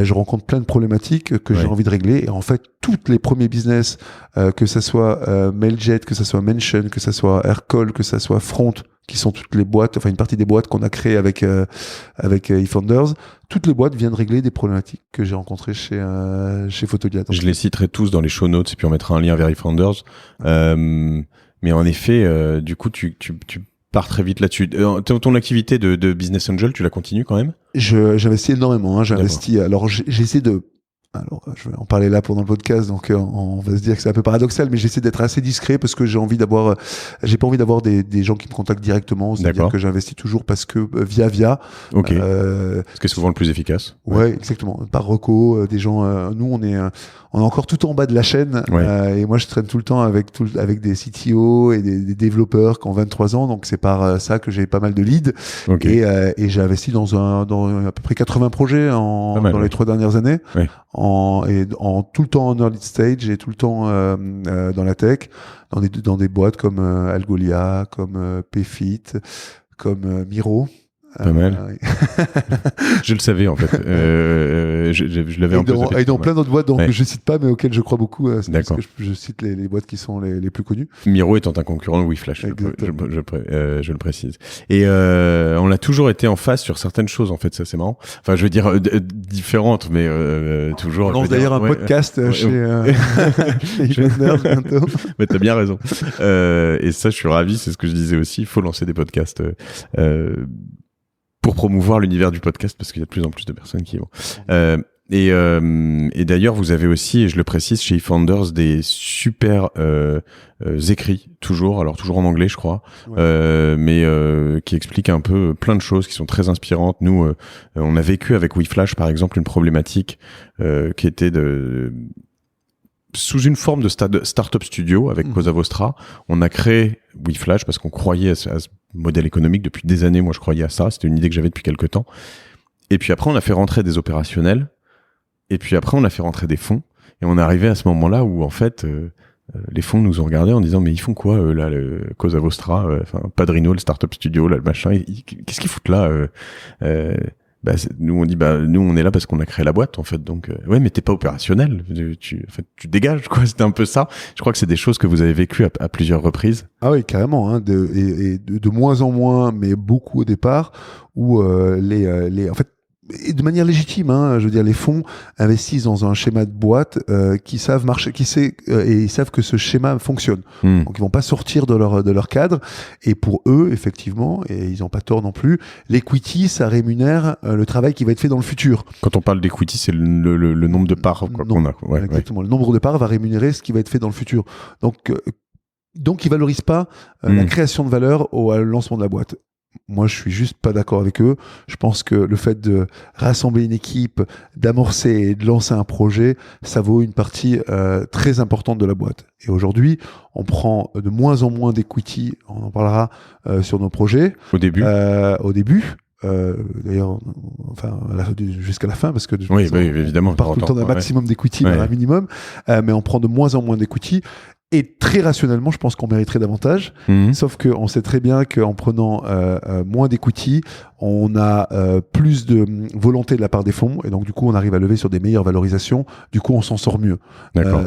je rencontre plein de problématiques que j'ai envie de régler. Et en fait, tous les premiers business, que ça soit Mailjet, que ça soit Mention, que ça soit Aircall, que ça soit Front, qui sont toutes les boîtes, enfin une partie des boîtes qu'on a créées avec eFounders, toutes les boîtes viennent régler des problématiques que j'ai rencontrées chez Photolia. Donc, je les citerai tous dans les show notes et puis on mettra un lien vers eFounders. Mais en effet, du coup, tu pars très vite là-dessus. Ton activité de business angel, tu la continues quand même? J'investis énormément. J'investis. Alors j'essaie de. Alors, je vais en parler là pendant le podcast, donc on va se dire que c'est un peu paradoxal, mais j'essaie d'être assez discret parce que j'ai pas envie d'avoir des gens qui me contactent directement. C'est-à-dire que j'investis toujours parce que via. Ok. Parce que c'est souvent le plus efficace. Ouais, exactement. Par reco, des gens. Nous, on est encore tout en bas de la chaîne. Et moi, je traîne tout le temps avec des CTO et des développeurs qui ont 23 ans. Donc, c'est par ça que j'ai pas mal de leads. Okay. Et j'ai investi dans à peu près 80 projets dans les 3 dernières années. En tout le temps en early stage et tout le temps dans la tech, dans des boîtes comme Algolia, comme Payfit, comme Miro. Pas mal. Je le savais en fait. Je l'avais un peu. Et dans plein d'autres boîtes dont je cite pas, mais auxquelles je crois beaucoup. Parce que je cite les boîtes qui sont les plus connues. Miro étant un concurrent de WeFlash, je le précise. Et on a toujours été en face sur certaines choses en fait. Ça c'est marrant. Enfin, je veux dire différentes, mais toujours. On lance d'ailleurs un podcast chez eFounders bientôt. Mais t'as bien raison. Et ça, je suis ravi. C'est ce que je disais aussi. Il faut lancer des podcasts. Pour promouvoir l'univers du podcast parce qu'il y a de plus en plus de personnes qui y vont. Et d'ailleurs, vous avez aussi, et je le précise, chez eFounders, des super écrits, toujours en anglais, je crois, mais qui expliquent un peu plein de choses qui sont très inspirantes. Nous, on a vécu avec WeFlash, par exemple, une problématique qui était sous une forme de startup studio avec Cosa Vostra, on a créé WeFlash parce qu'on croyait à ce modèle économique depuis des années. Moi, je croyais à ça. C'était une idée que j'avais depuis quelques temps. Et puis après, on a fait rentrer des opérationnels. Et puis après, on a fait rentrer des fonds. Et on est arrivé à ce moment-là où, en fait, les fonds nous ont regardé en disant, mais ils font quoi, là, le Cosa Vostra, Padrino, le startup studio, là, le machin, qu'est-ce qu'ils foutent là nous on dit nous on est là parce qu'on a créé la boîte en fait, donc ouais, mais t'es pas opérationnel, tu dégages quoi. C'était un peu ça. Je crois que c'est des choses que vous avez vécues à plusieurs reprises. Ah oui, carrément, hein, de moins en moins, mais beaucoup au départ, où en fait, et de manière légitime, hein, je veux dire, les fonds investissent dans un schéma de boîte qui savent marcher, et ils savent que ce schéma fonctionne. Donc ils vont pas sortir de leur cadre. Et pour eux, effectivement, et ils n'ont pas tort non plus, l'equity, ça rémunère le travail qui va être fait dans le futur. Quand on parle d'equity, c'est le nombre de parts qu'on a. Ouais, exactement. Ouais. Le nombre de parts va rémunérer ce qui va être fait dans le futur. Donc ils valorisent pas la création de valeur au lancement de la boîte. Moi, je suis juste pas d'accord avec eux. Je pense que le fait de rassembler une équipe, d'amorcer et de lancer un projet, ça vaut une partie très importante de la boîte. Et aujourd'hui, on prend de moins en moins d'equity. On en parlera sur nos projets. Au début. D'ailleurs, enfin, jusqu'à la fin, parce que oui, évidemment, on part tout le temps d'un maximum d'equity, un minimum, mais on prend de moins en moins d'equity. Et très rationnellement, je pense qu'on mériterait davantage. Sauf qu'on sait très bien qu'en prenant moins d'equity, on a plus de volonté de la part des fonds. Et donc, du coup, on arrive à lever sur des meilleures valorisations. Du coup, on s'en sort mieux.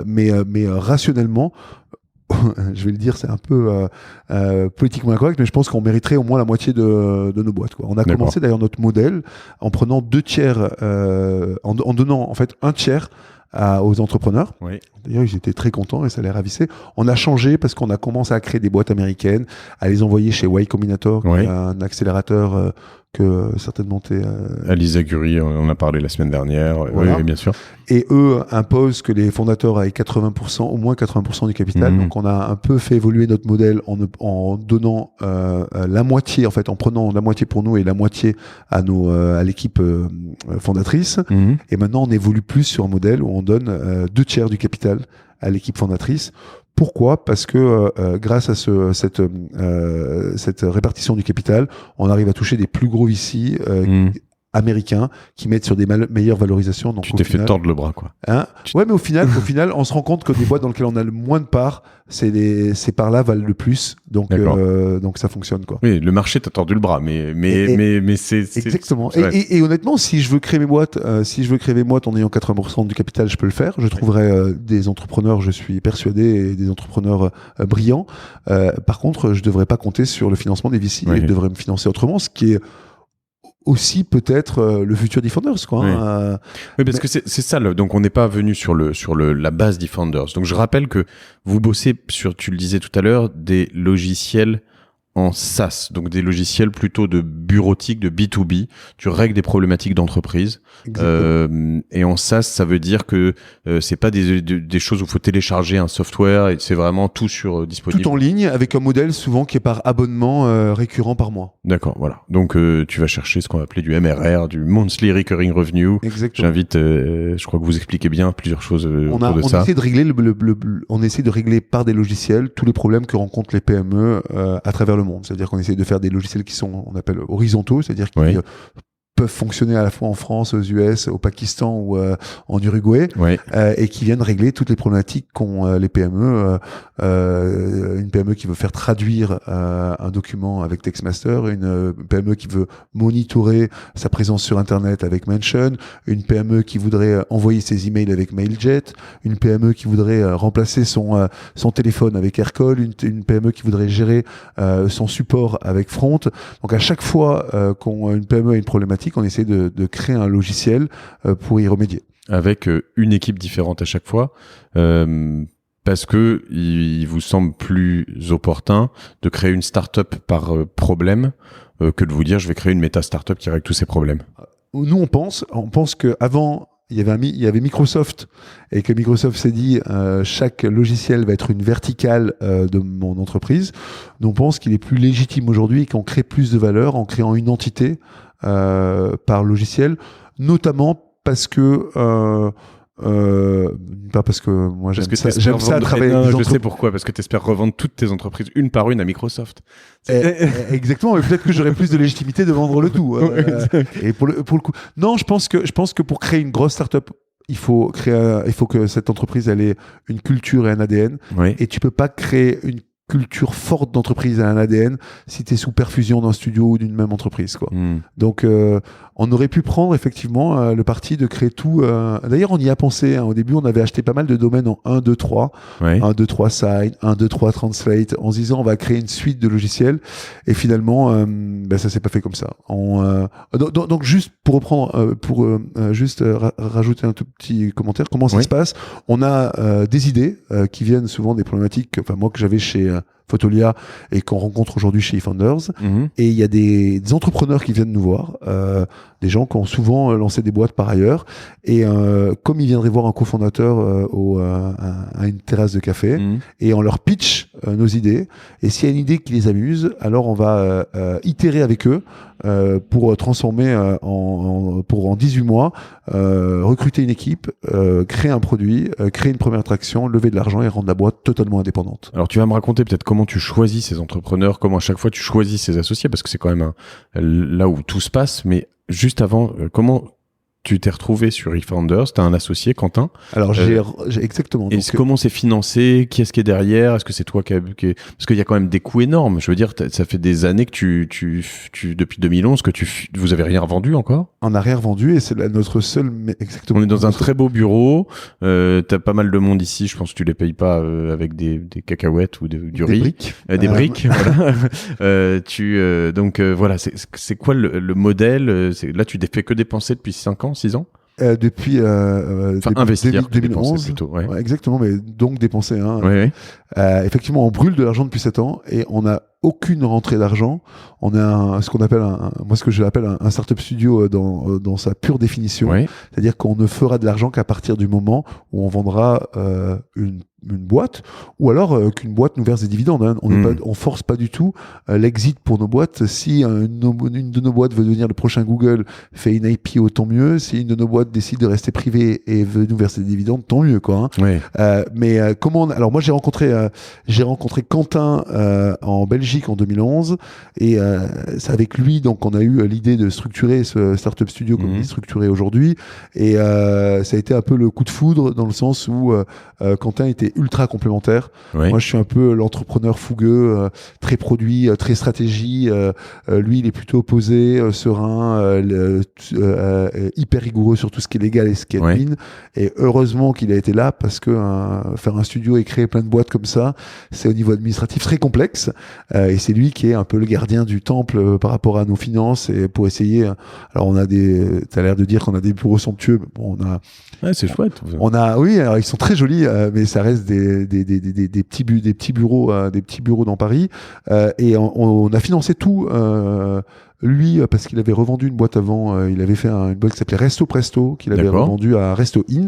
Mais rationnellement, je vais le dire, c'est un peu politiquement incorrect, mais je pense qu'on mériterait au moins la moitié de nos boîtes, quoi. On a commencé d'ailleurs notre modèle en prenant 2 tiers, en donnant en fait 1 tiers aux entrepreneurs. Oui. D'ailleurs, ils étaient très contents et ça les ravissait. On a changé parce qu'on a commencé à créer des boîtes américaines, à les envoyer chez Y Combinator, un accélérateur que certainement Alice Zaguri, on en a parlé la semaine dernière. Voilà. Oui, bien sûr. Et eux imposent que les fondateurs aient 80%, au moins 80% du capital. Donc on a un peu fait évoluer notre modèle en donnant la moitié, en fait, en prenant la moitié pour nous et la moitié à l'équipe fondatrice. Et maintenant, on évolue plus sur un modèle où on donne 2 tiers du capital à l'équipe fondatrice. Pourquoi ? Parce que grâce à cette répartition du capital, on arrive à toucher des plus gros VC américains qui mettent sur des meilleures valorisations. Donc, tu t'es fait tordre le bras, quoi. Hein ? Ouais, mais au final, on se rend compte que des boîtes dans lesquelles on a le moins de parts, ces parts-là valent le plus. Donc ça fonctionne, quoi. Oui, le marché t'a tordu le bras, mais c'est exactement. Et honnêtement, si je veux créer mes boîtes, en ayant 80% du capital, je peux le faire. Je trouverai des entrepreneurs, je suis persuadé, et des entrepreneurs brillants. Par contre, je devrais pas compter sur le financement des VC. Je devrais me financer autrement, ce qui est aussi peut-être le futur Defenders, quoi. Oui, parce que c'est ça. Donc on n'est pas venu sur la base Defenders. Donc je rappelle que vous bossez sur, tu le disais tout à l'heure, des logiciels en SaaS, donc des logiciels plutôt de bureautique, de B2B. Tu règles des problématiques d'entreprise. Et en SaaS, ça veut dire que c'est pas des choses où il faut télécharger un software, et c'est vraiment tout sur dispositif. Tout en ligne, avec un modèle souvent qui est par abonnement récurrent par mois. D'accord, voilà. Donc tu vas chercher ce qu'on va appeler du MRR, du Monthly Recurring Revenue. Exactement. J'invite, je crois que vous expliquez bien plusieurs choses autour de ça. On essaie de régler par des logiciels tous les problèmes que rencontrent les PME à travers le monde. C'est-à-dire qu'on essaie de faire des logiciels qui sont, on appelle horizontaux, c'est-à-dire qui peuvent fonctionner à la fois en France, aux US, au Pakistan ou en Uruguay, et qui viennent régler toutes les problématiques qu'ont les PME. Une PME qui veut faire traduire un document avec Textmaster, une PME qui veut monitorer sa présence sur Internet avec Mention, une PME qui voudrait envoyer ses emails avec Mailjet, une PME qui voudrait remplacer son téléphone avec Aircall, une PME qui voudrait gérer son support avec Front. Donc à chaque fois qu'une PME a une problématique, on essaie de créer un logiciel pour y remédier. Avec une équipe différente à chaque fois, parce que il vous semble plus opportun de créer une start-up par problème que de vous dire je vais créer une méta-start-up qui règle tous ces problèmes. Nous, on pense qu'avant, il y avait Microsoft, et que Microsoft s'est dit chaque logiciel va être une verticale de mon entreprise. Nous, on pense qu'il est plus légitime aujourd'hui et qu'on crée plus de valeur en créant une entité par logiciel, notamment parce que Pas parce que moi j'aime Parce que j'aime ça travailler avec des je sais pourquoi, parce que tu espères revendre toutes tes entreprises une par une à Microsoft. Exactement, mais peut-être que j'aurais plus de légitimité de vendre le tout. Et pour le coup, non, je pense que pour créer une grosse startup, il faut que cette entreprise elle ait une culture et un ADN. Oui. Et tu peux pas créer une culture forte d'entreprise et un ADN si tu es sous perfusion d'un studio ou d'une même entreprise, quoi. Donc on aurait pu prendre effectivement le parti de créer tout. D'ailleurs, on y a pensé. Au début, on avait acheté pas mal de domaines en 1, 2, 3. Oui. 1, 2, 3 Sign, 1, 2, 3 Translate, en se disant on va créer une suite de logiciels. Et finalement, ça s'est pas fait comme ça. Donc juste pour reprendre, rajouter un tout petit commentaire, comment ça se passe? On a des idées qui viennent souvent des problématiques, enfin moi que j'avais chez Fotolia et qu'on rencontre aujourd'hui chez eFounders. Et il y a des entrepreneurs qui viennent nous voir, des gens qui ont souvent lancé des boîtes par ailleurs. Et comme ils viendraient voir un cofondateur à une terrasse de café, et on leur pitch nos idées. Et s'il y a une idée qui les amuse, alors on va itérer avec eux pour transformer en 18 mois, recruter une équipe, créer un produit, créer une première traction, lever de l'argent et rendre la boîte totalement indépendante. Alors tu vas me raconter peut-être comment tu choisis ces entrepreneurs, comment à chaque fois tu choisis ces associés, parce que c'est quand même là où tout se passe. Mais juste avant, comment tu t'es retrouvé sur eFounders? T'as un associé, Quentin. Alors j'ai exactement. Et comment c'est financé? Qui est-ce qui est derrière? Est-ce que c'est toi parce qu'il y a quand même des coûts énormes. Je veux dire, ça fait des années que tu depuis 2011 que vous avez rien revendu encore? On n'a rien revendu et c'est notre seul. Exactement. On est dans un très beau bureau. T'as pas mal de monde ici. Je pense que tu les payes pas avec des cacahuètes ou du riz. Briques. Des briques. Voilà. Donc voilà. C'est quoi le modèle? Là, tu fais que dépenser depuis 5 ans. 6 ans depuis investir 2011 plutôt, ouais, exactement, mais donc dépenser effectivement on brûle de l'argent depuis 7 ans et on n'a aucune rentrée d'argent. On a ce qu'on appelle ce que j'appelle un startup studio dans sa pure définition, c'est-à-dire qu'on ne fera de l'argent qu'à partir du moment où on vendra une boîte, ou alors qu'une boîte nous verse des dividendes. On force pas du tout l'exit pour nos boîtes. Si une de nos boîtes veut devenir le prochain Google, fait une IPO, tant mieux. Si une de nos boîtes décide de rester privée et veut nous verser des dividendes, tant mieux, quoi. Alors moi j'ai rencontré Quentin en Belgique en 2011 et c'est avec lui donc on a eu l'idée de structurer ce startup studio comme il est structuré aujourd'hui, et ça a été un peu le coup de foudre dans le sens où Quentin était ultra complémentaire. Moi je suis un peu l'entrepreneur fougueux, très produit, très stratégie. Lui il est plutôt posé, serein, hyper rigoureux sur tout ce qui est légal et ce qui est admin. Et heureusement qu'il a été là parce que faire un studio et créer plein de boîtes comme ça, c'est au niveau administratif très complexe. Et c'est lui qui est un peu le gardien du temple par rapport à nos finances et pour essayer. Alors on a t'as l'air de dire qu'on a des bureaux somptueux, mais bon c'est chouette. Oui, alors ils sont très jolis, mais ça reste des petits bureaux dans Paris. Et on a financé tout. Lui, parce qu'il avait revendu une boîte avant, il avait fait une boîte qui s'appelait Resto Presto, qu'il avait revendu à Resto In,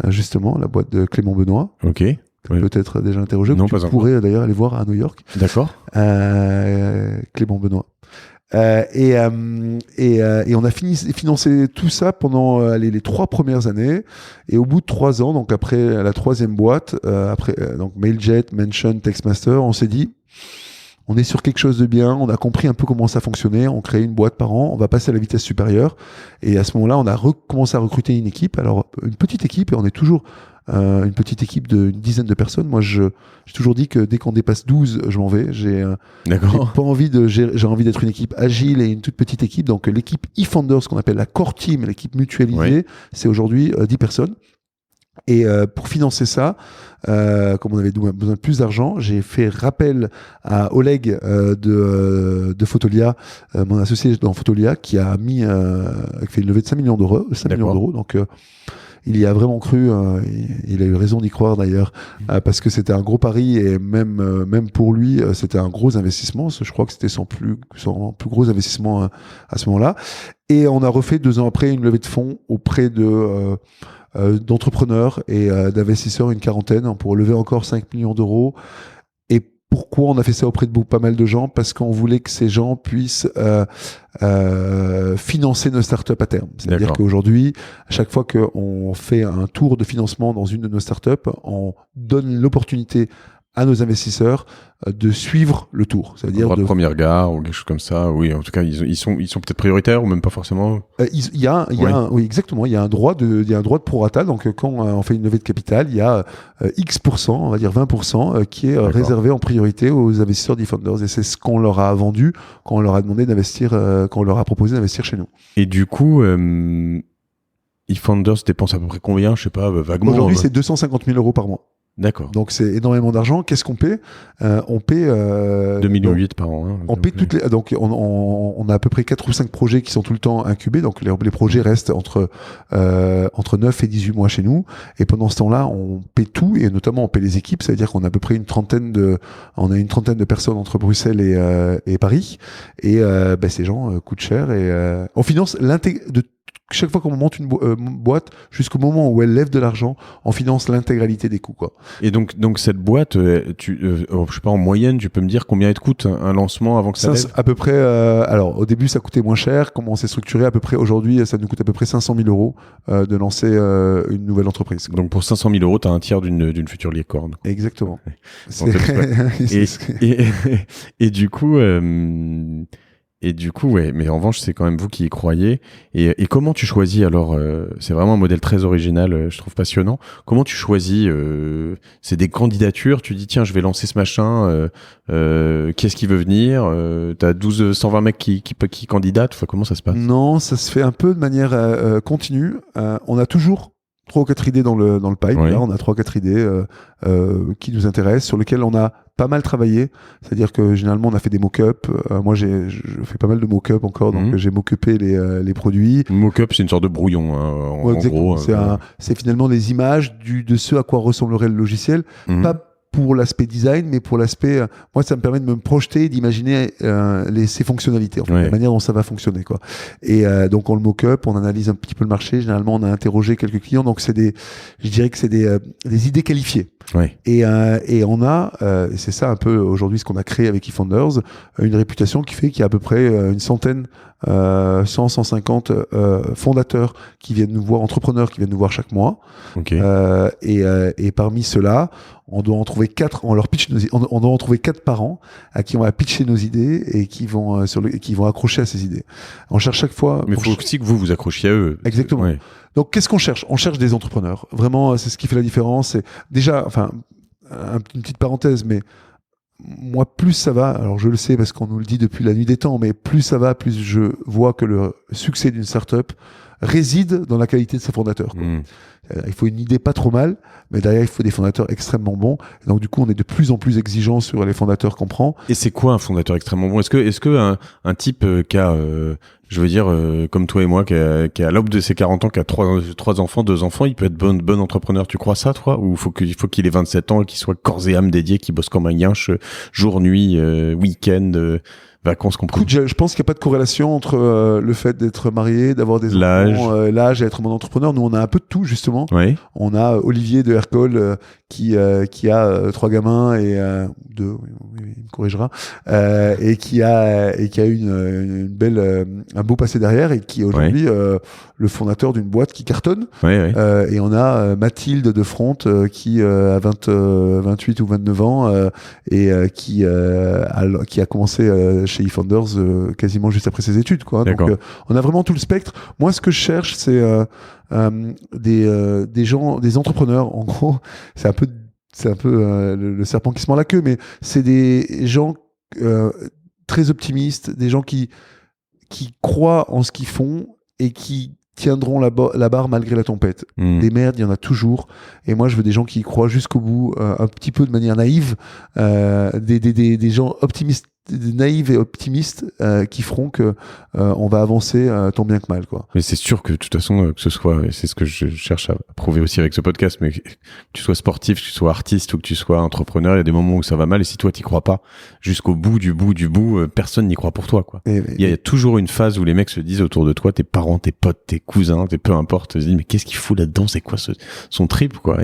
justement, la boîte de Clément Benoît. Peut-être déjà interrogé. Non, tu pourrais d'ailleurs aller voir à New York. D'accord. Clément Benoît. Et on a financé tout ça pendant les 3 premières années. Et au bout de 3 ans, donc après la 3e boîte, donc Mailjet, Mention, Textmaster, on s'est dit, on est sur quelque chose de bien, on a compris un peu comment ça fonctionnait, on crée une boîte par an, on va passer à la vitesse supérieure. Et à ce moment-là, on a recommencé à recruter une équipe. Alors, une petite équipe, et on est toujours une petite équipe d'une dizaine de personnes. Moi, j'ai toujours dit que dès qu'on dépasse 12, je m'en vais. J'ai pas envie j'ai envie d'être une équipe agile et une toute petite équipe. Donc, l'équipe eFounders, ce qu'on appelle la core team, l'équipe mutualisée, c'est aujourd'hui 10 personnes. Et pour financer ça, comme on avait besoin de plus d'argent, j'ai fait rappel à Oleg de Fotolia, mon associé dans Fotolia, qui a fait une levée de 5 millions d'euros. Donc il y a vraiment cru, il a eu raison d'y croire d'ailleurs, parce que c'était un gros pari et même pour lui, c'était un gros investissement. Je crois que c'était son plus gros investissement à ce moment-là. Et on a refait 2 ans après une levée de fonds auprès d'entrepreneurs et d'investisseurs, une quarantaine, pour lever encore 5 millions d'euros. Et Pourquoi on a fait ça auprès de pas mal de gens? Parce qu'on voulait que ces gens puissent financer nos startups à terme. C'est-à-dire qu'aujourd'hui, à chaque fois qu'on fait un tour de financement dans une de nos startups, on donne l'opportunité à nos investisseurs de suivre le tour. C'est-à-dire de premier regard ou quelque chose comme ça. Oui, en tout cas, ils sont peut-être prioritaires ou même pas forcément. Oui, exactement. Il y a un droit de prorata. Donc, quand on fait une levée de capital, il y a X%, on va dire 20%, qui est réservé en priorité aux investisseurs d'eFounders. Et c'est ce qu'on leur a vendu quand on leur a demandé d'investir, quand on leur a proposé d'investir chez nous. Et du coup, eFounders dépense à peu près combien? Je sais pas, vaguement. Aujourd'hui, c'est 250 000 € par mois. D'accord. Donc c'est énormément d'argent. Qu'est-ce qu'on paie? On paie 2,8 millions par an. Hein, on paie toutes les. Donc on a à peu près 4 ou 5 projets qui sont tout le temps incubés. Donc les projets restent entre 9 et 18 mois chez nous. Et pendant ce temps-là, on paie tout et notamment on paie les équipes. Ça veut dire qu'on a à peu près une trentaine de personnes entre Bruxelles et Paris. Et ces gens coûtent cher et on finance chaque fois qu'on monte une boîte, jusqu'au moment où elle lève de l'argent, on finance l'intégralité des coûts, quoi. Et donc cette boîte, je sais pas, en moyenne, tu peux me dire combien elle te coûte un lancement avant que ça lève? À peu près, alors au début ça coûtait moins cher. Comment on s'est structuré à peu près aujourd'hui, ça nous coûte à peu près 500 000 € de lancer une nouvelle entreprise, quoi. Donc pour 500 000 €, t'as un tiers d'une future licorne. Exactement. Et du coup. Et du coup, ouais, mais en revanche, c'est quand même vous qui y croyez. Et comment tu choisis alors c'est vraiment un modèle très original, je trouve passionnant. Comment tu choisis c'est des candidatures, tu dis tiens, je vais lancer ce machin, qui est-ce qui veut venir t'as 120 mecs qui candidatent, enfin, comment ça se passe? Non, ça se fait un peu de manière continue. On a toujours 3 ou 4 idées dans le pipe. Oui. Là, on a 3 ou 4 idées qui nous intéressent, sur lesquelles on a pas mal travaillé. C'est-à-dire que généralement, on a fait des mock-ups. Moi, je fais pas mal de mock-ups encore, donc j'ai mock-upé les produits. Mock-up, c'est une sorte de brouillon, hein, en gros. C'est finalement des images de ce à quoi ressemblerait le logiciel. Pas pour l'aspect design, mais pour l'aspect, moi, ça me permet de me projeter, d'imaginer ses fonctionnalités, en fait, la manière dont ça va fonctionner, quoi. Et donc on le mock-up, on analyse un petit peu le marché. Généralement, on a interrogé quelques clients, donc je dirais que c'est des idées qualifiées. Ouais. Et on a, c'est ça un peu aujourd'hui ce qu'on a créé avec eFounders, une réputation qui fait qu'il y a à peu près une centaine, 150 fondateurs qui viennent nous voir, entrepreneurs qui viennent nous voir chaque mois. Okay. Et parmi ceux-là, on doit en trouver 4, on doit en trouver 4 par an à qui on va pitcher nos idées et qui vont accrocher à ces idées. On cherche chaque fois. Mais il faut aussi que vous accrochiez à eux. Exactement. Ouais. Donc, qu'est-ce qu'on cherche? On cherche des entrepreneurs. Vraiment, c'est ce qui fait la différence. C'est déjà, enfin, une petite parenthèse, mais moi, plus ça va, alors je le sais parce qu'on nous le dit depuis la nuit des temps, mais plus ça va, plus je vois que le succès d'une startup réside dans la qualité de ses fondateurs, quoi. Il faut une idée pas trop mal, mais derrière, il faut des fondateurs extrêmement bons. Et donc, du coup, on est de plus en plus exigeant sur les fondateurs qu'on prend. Et c'est quoi un fondateur extrêmement bon? Est-ce que un type qui a, je veux dire, comme toi et moi, qui a à l'aube de ses 40 ans, qui a 3 enfants, 2 enfants, il peut être bon entrepreneur? Tu crois ça, toi? Ou faut qu'il ait 27 ans et qu'il soit corps et âme dédié, qu'il bosse comme un guinche, jour, nuit, week-end, vacances comprises? Écoute, je pense qu'il n'y a pas de corrélation entre le fait d'être marié, d'avoir des enfants, l'âge et être bon entrepreneur. Nous, on a un peu de tout, justement. Oui. On a Olivier de Hercole qui a 3 gamins et 2, il me corrigera, et qui a une belle, un beau passé derrière et qui est aujourd'hui le fondateur d'une boîte qui cartonne. Et on a Mathilde de Front qui a 28 ou 29 ans et qui a commencé chez eFounders quasiment juste après ses études, quoi. Donc on a vraiment tout le spectre. Moi, ce que je cherche, c'est des gens, des entrepreneurs. En gros, c'est un peu le serpent qui se mord la queue, mais c'est des gens très optimistes, des gens qui croient en ce qu'ils font et qui tiendront la barre malgré la tempête. Des merdes, il y en a toujours. Et moi, je veux des gens qui y croient jusqu'au bout, un petit peu de manière naïve, des gens optimistes, naïfs et optimistes qui feront que on va avancer tant bien que mal, quoi. Mais c'est sûr que de toute façon, que ce soit, et c'est ce que je cherche à prouver aussi avec ce podcast, mais que tu sois sportif, que tu sois artiste ou que tu sois entrepreneur, il y a des moments où ça va mal, et si toi t'y crois pas jusqu'au bout du bout, personne n'y croit pour toi, quoi. Il y a toujours une phase où les mecs se disent autour de toi, tes parents, tes potes, tes cousins, peu importe, se disent mais qu'est-ce qu'il fout là-dedans, c'est quoi son trip, quoi.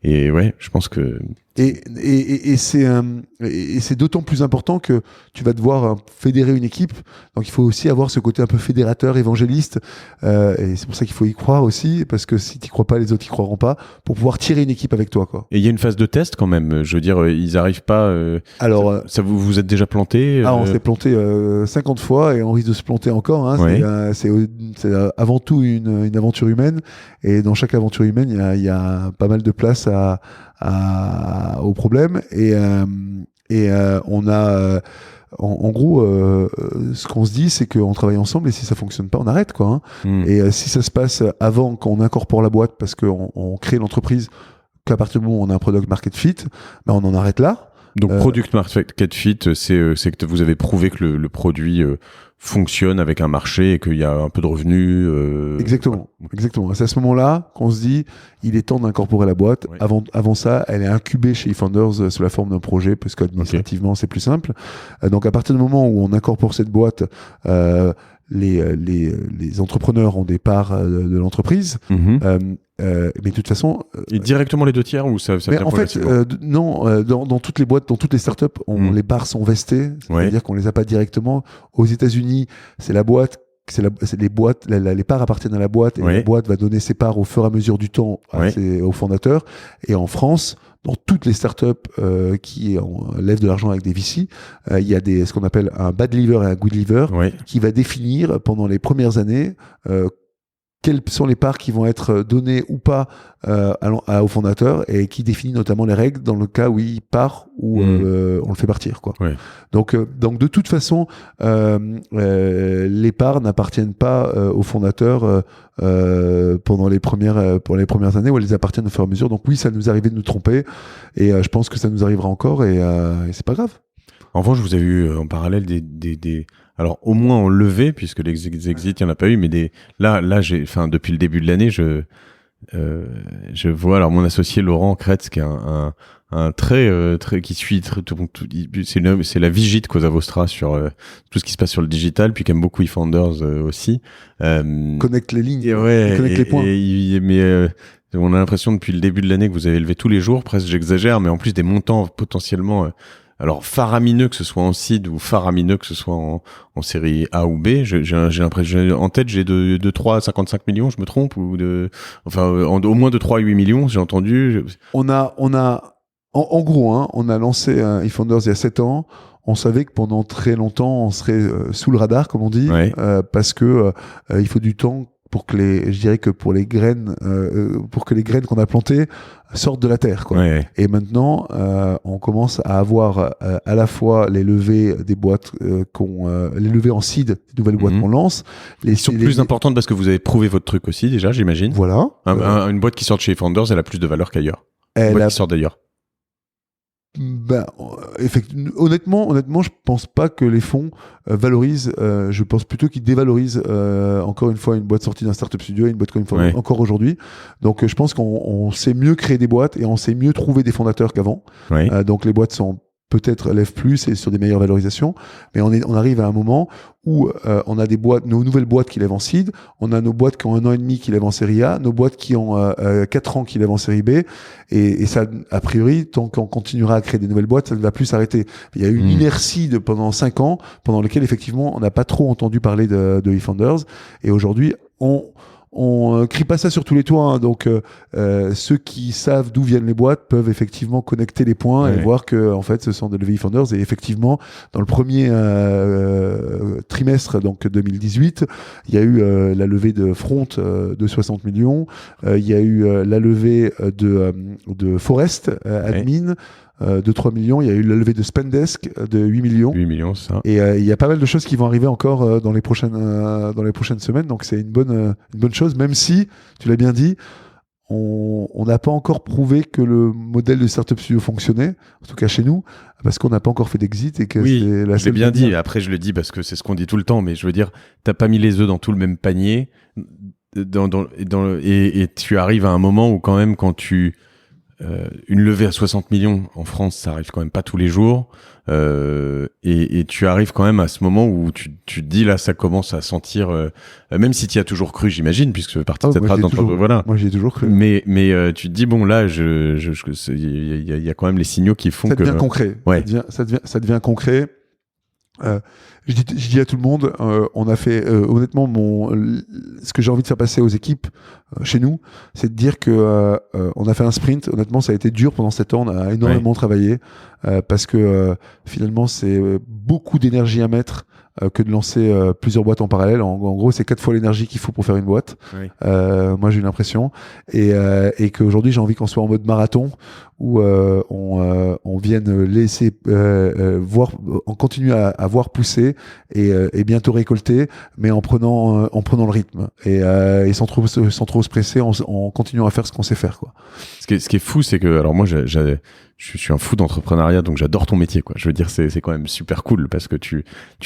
Et ouais, je pense que Et c'est d'autant plus important que tu vas devoir fédérer une équipe. Donc il faut aussi avoir ce côté un peu fédérateur, évangéliste. Et c'est pour ça qu'il faut y croire aussi, parce que si tu n'y crois pas, les autres y croiront pas, pour pouvoir tirer une équipe avec toi, quoi. et il y a une phase de test quand même. Je veux dire, ils arrivent pas. Alors, ça vous êtes déjà planté on s'est planté 50 fois et on risque de se planter encore. Hein. Ouais. C'est avant tout une aventure humaine. Et dans chaque aventure humaine, il y a pas mal de place au problème. Et on a... En gros, ce qu'on se dit, c'est qu'on travaille ensemble et si ça fonctionne pas, on arrête, quoi. Hein. Et si ça se passe avant qu'on incorpore la boîte, parce qu'on crée l'entreprise, qu'à partir du moment où on a un product market fit, ben on en arrête là. Donc product market fit, c'est que vous avez prouvé que le produit fonctionne avec un marché et qu'il y a un peu de revenus. Exactement, exactement. C'est à ce moment-là qu'on se dit, il est temps d'incorporer la boîte. Ouais. Avant ça, elle est incubée chez eFounders sous la forme d'un projet, parce qu'administrativement, c'est plus simple. Donc à partir du moment où on incorpore cette boîte, les entrepreneurs ont des parts de l'entreprise. Mais de toute façon... Et directement les 2 tiers ou ça mais en fait, non, dans toutes les boîtes, dans toutes les startups, les parts sont vestées, c'est-à-dire qu'on les a pas directement. Aux États-Unis, c'est la boîte, les parts appartiennent à la boîte et la boîte va donner ses parts au fur et à mesure du temps aux fondateurs. Et en France, dans toutes les startups qui lèvent de l'argent avec des VC, il y a ce qu'on appelle un bad lever et un good lever qui va définir pendant les premières années quelles sont les parts qui vont être données ou pas au fondateur et qui définit notamment les règles dans le cas où il part ou on le fait partir, quoi. Ouais. Donc de toute façon, les parts n'appartiennent pas au fondateur pour les premières années, où elles appartiennent au fur et à mesure. Donc oui, ça nous arrivait de nous tromper et je pense que ça nous arrivera encore et c'est pas grave. En revanche, vous avez eu en parallèle des alors au moins en levée, puisque les exits, il n'y en a pas eu, mais là, depuis le début de l'année, je vois, alors mon associé Laurent Kretz, qui est un très qui suit c'est la vigie de Cosa Vostra sur tout ce qui se passe sur le digital, puis qui aime beaucoup eFounders aussi. Connecte les lignes, connecte les points. On a l'impression depuis le début de l'année que vous avez levé tous les jours, presque j'exagère, mais en plus des montants potentiellement alors faramineux, que ce soit en seed ou faramineux que ce soit en série A ou B. J'ai l'impression, en tête j'ai de 3 à 55 millions, je me trompe, ou au moins de 3 à 8 millions, j'ai entendu. En gros, hein, on a lancé eFounders il y a 7 ans. On savait que pendant très longtemps on serait sous le radar, comme on dit, parce que il faut du temps pour que les graines qu'on a plantées sortent de la terre, quoi. Et maintenant, on commence à avoir à la fois les levées des boîtes les levées en seed, des nouvelles boîtes qu'on lance. Ils sont plus importantes parce que vous avez prouvé votre truc aussi déjà, j'imagine. Voilà. Une boîte qui sort de chez eFounders, elle a plus de valeur qu'ailleurs. Une boîte qui sort d'ailleurs. Honnêtement, je pense pas que les fonds valorisent. Je pense plutôt qu'ils dévalorisent encore une fois une boîte sortie d'un startup studio et une boîte comme eFounders encore aujourd'hui. Donc, je pense qu'on sait mieux créer des boîtes et on sait mieux trouver des fondateurs qu'avant. Donc, les boîtes sont peut-être lèvent plus et sur des meilleures valorisations, mais on arrive à un moment où on a nos nouvelles boîtes qui lèvent en seed, on a nos boîtes qui ont 1 an et demi qui lèvent en série A, nos boîtes qui ont 4 ans qui lèvent en série B, et ça, a priori, tant qu'on continuera à créer des nouvelles boîtes, ça ne va plus s'arrêter. Il y a eu une inertie pendant 5 ans, pendant laquelle effectivement on n'a pas trop entendu parler de eFounders, et aujourd'hui on crie pas ça sur tous les toits, hein, donc ceux qui savent d'où viennent les boîtes peuvent effectivement connecter les points et voir que en fait ce sont des levées eFounders. Et effectivement, dans le premier trimestre, donc 2018, il y a eu la levée de Front de 60 millions, il y a eu la levée de Forest Admin de 3 millions, il y a eu la levée de Spendesk de 8 millions. 8 millions, ça. Et il y a pas mal de choses qui vont arriver encore dans les prochaines semaines, donc c'est une bonne chose, même si, tu l'as bien dit, on n'a pas encore prouvé que le modèle de Startup Studio fonctionnait, en tout cas chez nous, parce qu'on n'a pas encore fait d'exit et que c'est la seule. Je l'ai bien dit, après je le dis parce que c'est ce qu'on dit tout le temps, mais je veux dire, t'as pas mis les œufs dans tout le même panier, et tu arrives à un moment où quand même, quand tu une levée à 60 millions en France, ça arrive quand même pas tous les jours. Et tu arrives quand même à ce moment où tu te dis là, ça commence à sentir, même si tu y as toujours cru, j'imagine, puisque ça fait partie de cette rate d'entreprise. Voilà. Moi, j'y ai toujours cru. Mais tu te dis bon là, il y a quand même les signaux qui font ça que devient concret. Ouais. Ça devient concret. Je dis à tout le monde, on a fait honnêtement ce que j'ai envie de faire passer aux équipes chez nous, c'est de dire que on a fait un sprint. Honnêtement, ça a été dur pendant 7 ans. On a énormément travaillé parce que finalement, c'est beaucoup d'énergie à mettre que de lancer plusieurs boîtes en parallèle. En gros, c'est 4 fois l'énergie qu'il faut pour faire une boîte. Oui. Moi, j'ai eu l'impression. Et qu'aujourd'hui, j'ai envie qu'on soit en mode marathon où on vienne laisser voir, on continue à voir pousser et bientôt récolter, mais en prenant le rythme et sans trop se presser, en continuant à faire ce qu'on sait faire, quoi. Ce qui est fou, c'est que alors moi, je suis un fou d'entrepreneuriat, donc j'adore ton métier, quoi. Je veux dire, c'est quand même super cool parce que tu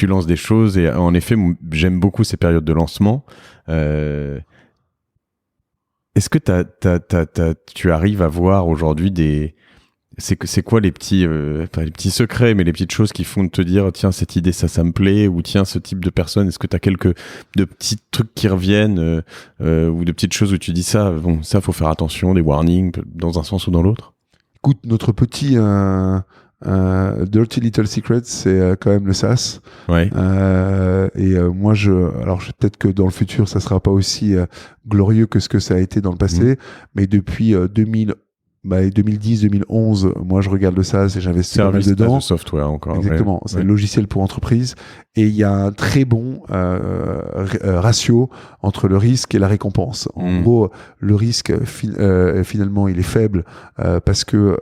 lances des choses et en effet, j'aime beaucoup ces périodes de lancement. Est-ce que tu arrives à voir aujourd'hui c'est quoi les petits secrets, mais les petites choses qui font de te dire tiens, cette idée ça me plaît, ou tiens, ce type de personne, est-ce que tu as quelques de petits trucs qui reviennent ou de petites choses où tu dis ça faut faire attention, des warnings dans un sens ou dans l'autre? Écoute, notre petit Dirty Little Secret, c'est quand même le SaaS. Ouais. Moi, peut-être que dans le futur, ça sera pas aussi glorieux que ce que ça a été dans le passé, mais depuis 2010-2011, moi je regarde le SaaS et j'investis pas mal dedans. C'est software encore. Exactement, c'est le logiciel pour entreprise. Et il y a un très bon ratio entre le risque et la récompense. En gros, le risque finalement il est faible parce que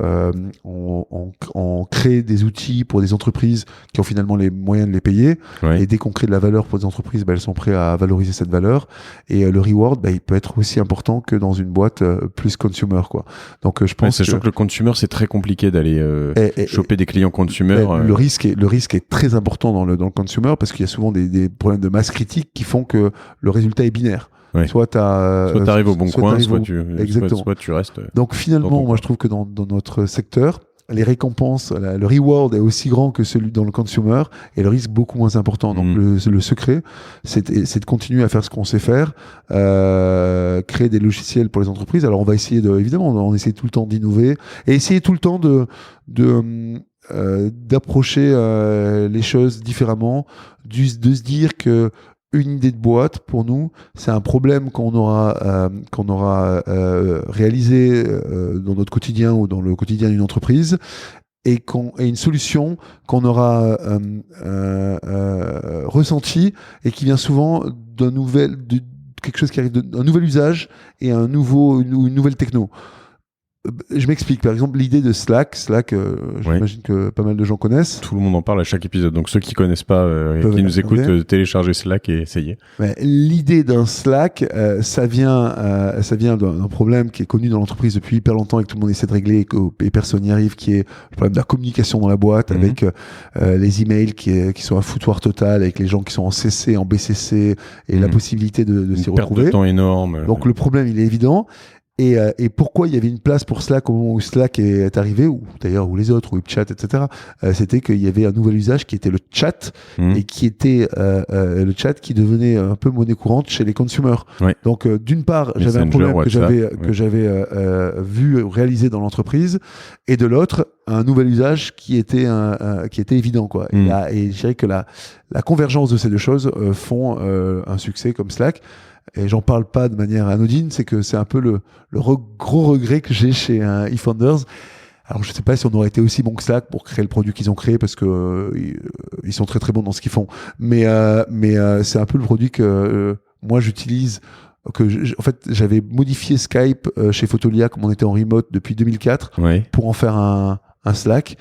on crée des outils pour des entreprises qui ont finalement les moyens de les payer. Et dès qu'on crée de la valeur pour des entreprises, elles sont prêtes à valoriser cette valeur. Et le reward, il peut être aussi important que dans une boîte plus consumer, quoi. Donc je pense sachant que le consumer, c'est très compliqué d'aller choper des clients consumer. Le risque est très important dans le consumer parce qu'il y a souvent des problèmes de masse critique qui font que le résultat est binaire. Ouais. Soit t'arrives au bon coin, soit tu restes. Donc finalement, moi je trouve que dans notre secteur, les récompenses, le reward est aussi grand que celui dans le consumer et le risque beaucoup moins important. Donc le secret, c'est de continuer à faire ce qu'on sait faire, créer des logiciels pour les entreprises. Alors on va essayer évidemment, on essaie tout le temps d'innover et essayer tout le temps d'approcher les choses différemment, de se dire que une idée de boîte, pour nous, c'est un problème qu'on aura réalisé dans notre quotidien ou dans le quotidien d'une entreprise, et une solution qu'on aura ressentie et qui vient souvent quelque chose qui arrive d'un nouvel usage et une nouvelle techno. Je m'explique. Par exemple, l'idée de Slack, j'imagine que pas mal de gens connaissent. Tout le monde en parle à chaque épisode. Donc ceux qui connaissent pas, qui nous écoutent, téléchargez Slack et essayez. Mais l'idée d'un Slack, ça vient d'un problème qui est connu dans l'entreprise depuis hyper longtemps et que tout le monde essaie de régler et personne n'y arrive, qui est le problème de la communication dans la boîte avec les emails qui sont un foutoir total, avec les gens qui sont en CC, en BCC et la possibilité de s'y retrouver. Perte de temps énorme. Donc le problème, il est évident. Et pourquoi il y avait une place pour Slack au moment où Slack est arrivé, ou d'ailleurs ou les autres, ou WeChat, etc. C'était qu'il y avait un nouvel usage qui était le chat et qui était le chat qui devenait un peu monnaie courante chez les consumers. Ouais. Donc d'une part, j'avais un problème que j'avais vu réaliser dans l'entreprise, et de l'autre, un nouvel usage qui était évident, quoi. Et je dirais que la convergence de ces deux choses font un succès comme Slack. Et j'en parle pas de manière anodine, c'est que c'est un peu le gros regret que j'ai chez eFounders. Alors je sais pas si on aurait été aussi bon que Slack pour créer le produit qu'ils ont créé, parce que ils sont très très bons dans ce qu'ils font. Mais c'est un peu le produit que moi j'utilise. En fait, j'avais modifié Skype chez Photolia, comme on était en remote depuis 2004, pour en faire un un Slack.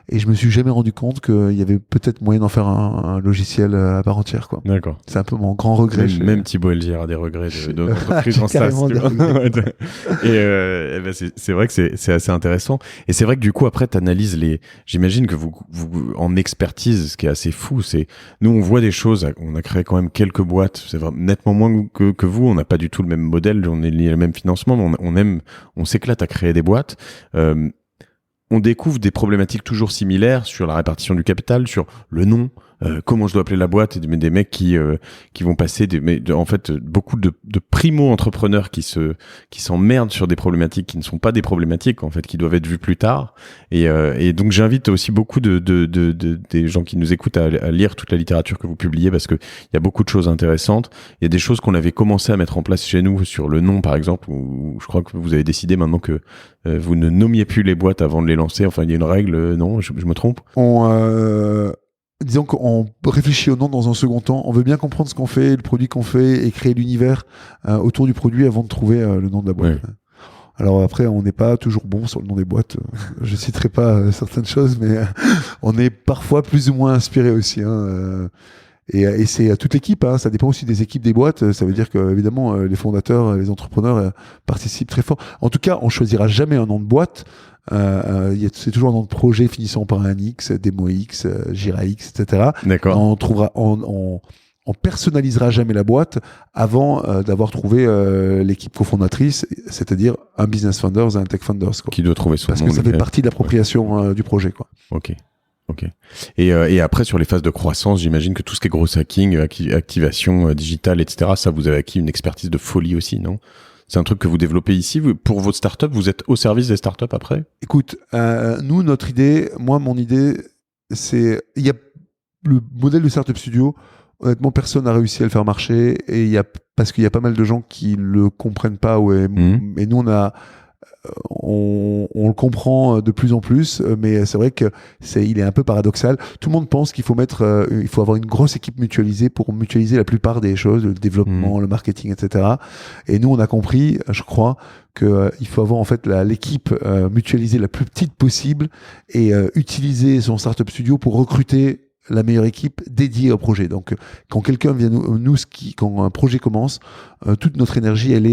Et je me suis jamais rendu compte qu'il y avait peut-être moyen d'en faire un logiciel à part entière, quoi. D'accord. C'est un peu mon grand regret. Même Thibaut Elgir a des regrets d'entreprise en SaaS. Et ben c'est vrai que c'est assez intéressant. Et c'est vrai que du coup, après, t'analyses j'imagine que vous, en expertise, ce qui est assez fou, c'est, nous, on voit des choses, on a créé quand même quelques boîtes, c'est vraiment nettement moins que vous, on n'a pas du tout le même modèle, on est lié le même financement, mais on s'éclate à créer des boîtes. On découvre des problématiques toujours similaires sur la répartition du capital, sur le nom, comment je dois appeler la boîte, et des mecs qui vont passer en fait beaucoup de primo-entrepreneurs qui s'emmerdent sur des problématiques qui ne sont pas des problématiques en fait, qui doivent être vues plus tard. Et donc j'invite aussi beaucoup des gens qui nous écoutent à lire toute la littérature que vous publiez, parce que il y a beaucoup de choses intéressantes. Il y a des choses qu'on avait commencé à mettre en place chez nous sur le nom par exemple, où je crois que vous avez décidé maintenant que vous ne nommiez plus les boîtes avant de les lancer. Enfin, il y a une règle, non, je me trompe? Disons qu'on réfléchit au nom dans un second temps. On veut bien comprendre ce qu'on fait, le produit qu'on fait, et créer l'univers autour du produit avant de trouver le nom de la boîte. Ouais. Alors après, on n'est pas toujours bon sur le nom des boîtes. Je citerai pas certaines choses, mais on est parfois plus ou moins inspiré aussi. Et c'est toute l'équipe, ça dépend aussi des équipes des boîtes. Ça veut dire que évidemment les fondateurs, les entrepreneurs participent très fort. En tout cas, on choisira jamais un nom de boîte. C'est toujours un nom de projet finissant par un X, Demo X, Jira X, etc. D'accord. On personnalisera jamais la boîte avant d'avoir trouvé l'équipe cofondatrice, c'est-à-dire un business founders, un tech founders, quoi. Qui doit trouver son nom. Parce que ça fait partie de l'appropriation du projet, quoi. Ok. Et après, sur les phases de croissance, j'imagine que tout ce qui est gros hacking, activation digitale, etc., ça, vous avez acquis une expertise de folie aussi, non? C'est un truc que vous développez ici. Pour votre startup, vous êtes au service des startups après? Écoute, nous, mon idée, c'est... Il y a le modèle de Startup Studio, honnêtement, personne n'a réussi à le faire marcher, parce qu'il y a pas mal de gens qui le comprennent pas. Et nous, on le comprend de plus en plus, mais c'est vrai que il est un peu paradoxal. Tout le monde pense qu'il faut il faut avoir une grosse équipe mutualisée pour mutualiser la plupart des choses, le développement, le marketing, etc. Et nous, on a compris, je crois, que il faut avoir en fait l'équipe mutualisée la plus petite possible et utiliser son Startup Studio pour recruter la meilleure équipe dédiée au projet. Donc, quand quelqu'un vient quand un projet commence, toute notre énergie, elle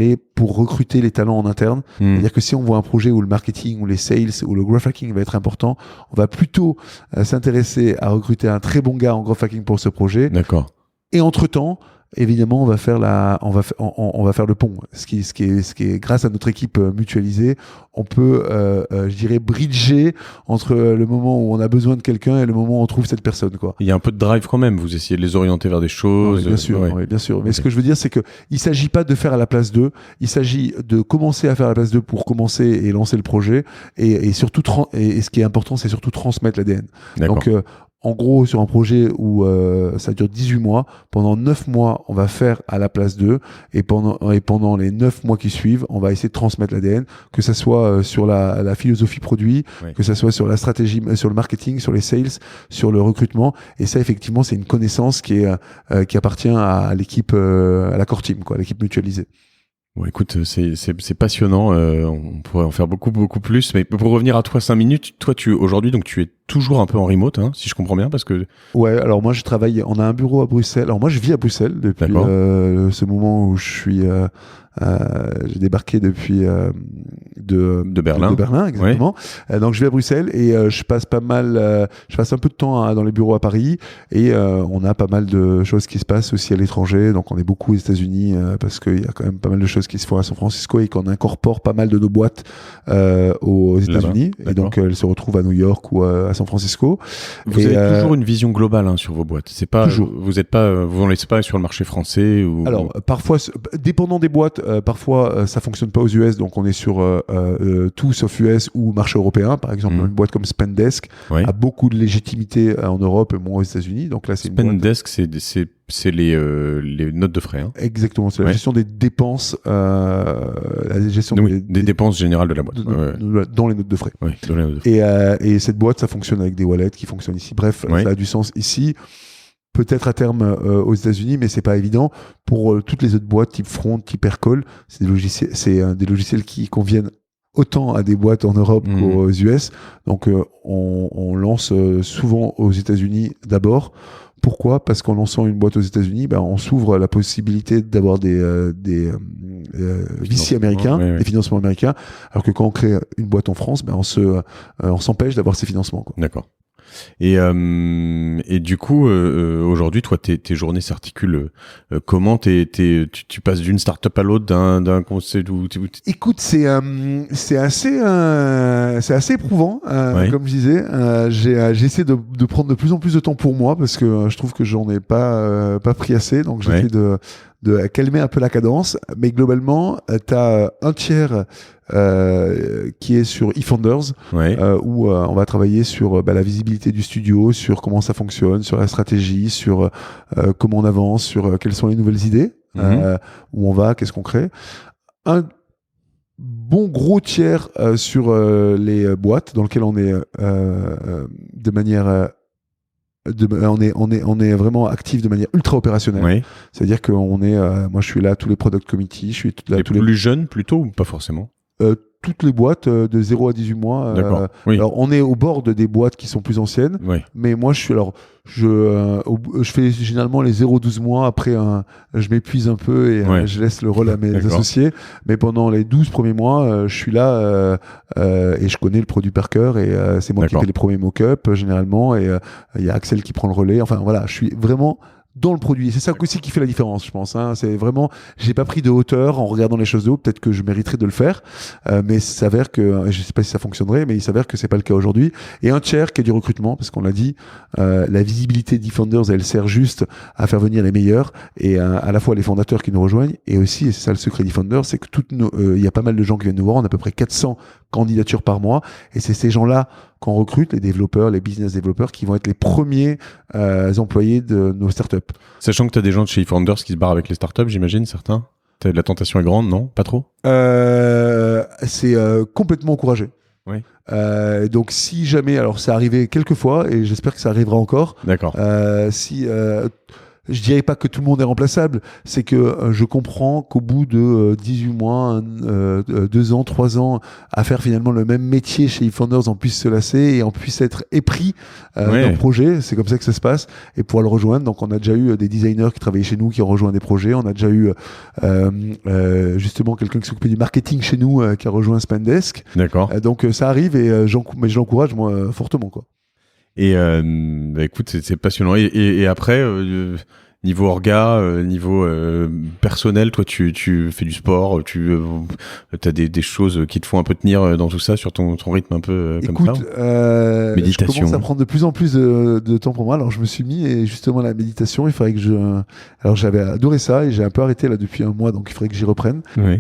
est pour recruter les talents en interne. C'est-à-dire que si on voit un projet où le marketing, ou les sales, ou le growth hacking va être important, on va plutôt s'intéresser à recruter un très bon gars en growth hacking pour ce projet. D'accord. Et entre-temps, évidemment, on va faire le pont. Ce qui est grâce à notre équipe mutualisée, on peut, je dirais, bridger entre le moment où on a besoin de quelqu'un et le moment où on trouve cette personne, quoi. Il y a un peu de drive quand même. Vous essayez de les orienter vers des choses. Oui, bien sûr, oui, bien sûr. Mais ce que je veux dire, c'est que il s'agit pas de faire à la place d'eux. Il s'agit de commencer à faire à la place d'eux pour commencer et lancer le projet. Et surtout, et ce qui est important, c'est surtout transmettre l'ADN. D'accord. Donc, en gros, sur un projet où ça dure 18 mois, pendant 9 mois, on va faire à la place d'eux. Et pendant les 9 mois qui suivent, on va essayer de transmettre l'ADN, que ça soit sur la philosophie produit, que ça soit sur la stratégie, sur le marketing, sur les sales, sur le recrutement. Et ça, effectivement, c'est une connaissance qui appartient à l'équipe, à la core team, quoi, l'équipe mutualisée. Bon, écoute, c'est passionnant. On pourrait en faire beaucoup plus. Mais pour revenir à toi 5 minutes, toi, aujourd'hui, donc tu es toujours un peu en remote, si je comprends bien, parce que. Ouais. Alors moi, je travaille. On a un bureau à Bruxelles. Alors moi, je vis à Bruxelles depuis ce moment où je suis. J'ai débarqué depuis de Berlin. De Berlin, exactement. Ouais. Donc je vais à Bruxelles et je passe un peu de temps dans les bureaux à Paris et on a pas mal de choses qui se passent aussi à l'étranger. Donc on est beaucoup aux États-Unis parce qu'il y a quand même pas mal de choses qui se font à San Francisco et qu'on incorpore pas mal de nos boîtes aux États-Unis. Et donc elles se retrouvent à New York ou à San Francisco. Vous avez toujours une vision globale sur vos boîtes. C'est pas toujours. Vous en laissez pas sur le marché français ou. Alors parfois, dépendant des boîtes. Parfois, ça fonctionne pas aux US, donc on est sur tout sauf US ou marché européen. Par exemple, une boîte comme Spendesk a beaucoup de légitimité en Europe et moins aux États-Unis. Donc là, c'est Spendesk, c'est les notes de frais. Exactement, c'est la gestion des dépenses, la gestion des dépenses générales de la boîte. Dans les notes de frais. Oui, dans les notes de frais. Et cette boîte, ça fonctionne avec des wallets qui fonctionnent ici. Bref, ça a du sens ici. Peut-être à terme aux États-Unis, mais c'est pas évident. Pour toutes les autres boîtes, type Front, type Aircall, c'est des logiciels qui conviennent autant à des boîtes en Europe qu'aux US. Donc, on lance souvent aux États-Unis d'abord. Pourquoi ? Parce qu'en lançant une boîte aux États-Unis, on s'ouvre à la possibilité d'avoir des VC américains, des financements américains, alors que quand on crée une boîte en France, on s'empêche d'avoir ces financements, quoi. D'accord. Et du coup, aujourd'hui, toi, tes journées s'articulent comment ? Tu passes d'une start-up à l'autre, d'un conseil où Écoute, c'est assez éprouvant, comme je disais. J'essaie de prendre de plus en plus de temps pour moi parce que je trouve que j'en ai pas pris assez, donc j'essaie de calmer un peu la cadence. Mais globalement, t'as un tiers qui est sur eFounders, où on va travailler sur la visibilité du studio, sur comment ça fonctionne, sur la stratégie, sur comment on avance, sur quelles sont les nouvelles idées, où on va, qu'est-ce qu'on crée. Un bon gros tiers sur les boîtes dans lesquelles on est de manière on est vraiment actif de manière ultra opérationnelle. Oui. C'est-à-dire que moi je suis là à tous les product committees, je suis là tous les plus jeunes plutôt ou pas forcément? Toutes les boîtes de 0 à 18 mois. D'accord. Oui. Alors on est au bord des boîtes qui sont plus anciennes, mais moi je fais généralement les 0-12 mois. Après, je m'épuise un peu et je laisse le rôle à mes associés. Mais pendant les 12 premiers mois, je suis là et je connais le produit par cœur et c'est moi qui fais les premiers mock-ups généralement et il y a Axel qui prend le relais. Enfin voilà, je suis vraiment dans le produit. Et c'est ça aussi qui fait la différence, je pense. C'est vraiment, j'ai pas pris de hauteur en regardant les choses de haut. Peut-être que je mériterais de le faire, mais il s'avère que, je sais pas si ça fonctionnerait, mais il s'avère que c'est pas le cas aujourd'hui. Et un tiers qui est du recrutement, parce qu'on l'a dit, la visibilité d'eFounders, elle sert juste à faire venir les meilleurs et à la fois les fondateurs qui nous rejoignent et aussi, et c'est ça le secret d'eFounders, c'est que il y a pas mal de gens qui viennent nous voir. On a à peu près 400 candidatures par mois et c'est ces gens-là qu'on recrute, les développeurs, les business développeurs, qui vont être les premiers employés de nos startups. Sachant que tu as des gens de chez eFounders qui se barrent avec les startups, j'imagine, certains. La tentation est grande, non? Pas trop? C'est complètement encouragé. Oui. Donc si jamais, alors c'est arrivé quelques fois et j'espère que ça arrivera encore. D'accord. Je dirais pas que tout le monde est remplaçable, c'est que je comprends qu'au bout de 18 mois, 2 ans, 3 ans, à faire finalement le même métier chez eFounders, on puisse se lasser et on puisse être épris d'un projet. C'est comme ça que ça se passe et pouvoir le rejoindre. Donc on a déjà eu des designers qui travaillaient chez nous qui ont rejoint des projets. On a déjà eu justement quelqu'un qui s'occupait du marketing chez nous qui a rejoint Spendesk. D'accord. Donc ça arrive et mais je l'encourage moi fortement, quoi. Et écoute, c'est passionnant. Et après, niveau orga, niveau personnel, toi, tu fais du sport, t'as des choses qui te font un peu tenir dans tout ça, sur ton rythme un peu comme ça. Écoute, méditation. Je commence à prendre de plus en plus de temps pour moi. Alors je me suis mis et justement la méditation, il faudrait que alors j'avais adoré ça et j'ai un peu arrêté là depuis un mois, donc il faudrait que j'y reprenne, mais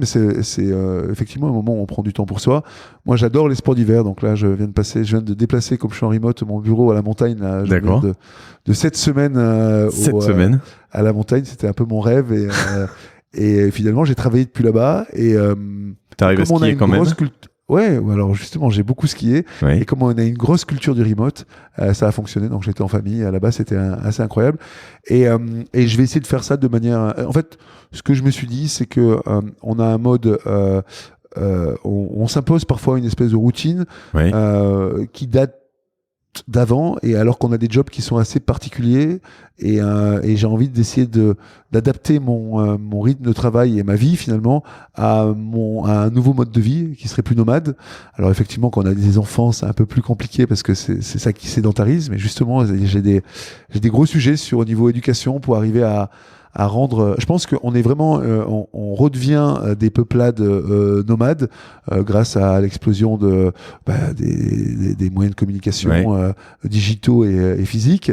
c'est effectivement un moment où on prend du temps pour soi. Moi, j'adore les sports d'hiver, donc là, je viens de déplacer, comme je suis en remote, mon bureau à la montagne. Là, d'accord. De 7 semaines, à la montagne, c'était un peu mon rêve et finalement, j'ai travaillé depuis là-bas et t'arrives à skier quand même. Ouais, alors justement, j'ai beaucoup skié et comme on a une grosse culture du remote, ça a fonctionné. Donc j'étais en famille là-bas, c'était assez incroyable. Et je vais essayer de faire ça de manière. En fait, ce que je me suis dit, c'est que on a un mode. On s'impose parfois une espèce de routine qui date d'avant et alors qu'on a des jobs qui sont assez particuliers et j'ai envie d'essayer d'adapter mon rythme de travail et ma vie finalement à un nouveau mode de vie qui serait plus nomade. Alors effectivement quand on a des enfants c'est un peu plus compliqué parce que c'est ça qui sédentarise, mais justement j'ai des gros sujets au niveau éducation pour arriver à rendre. Je pense qu'on est vraiment, on redevient des peuplades nomades grâce à l'explosion des moyens de communication digitaux et physiques,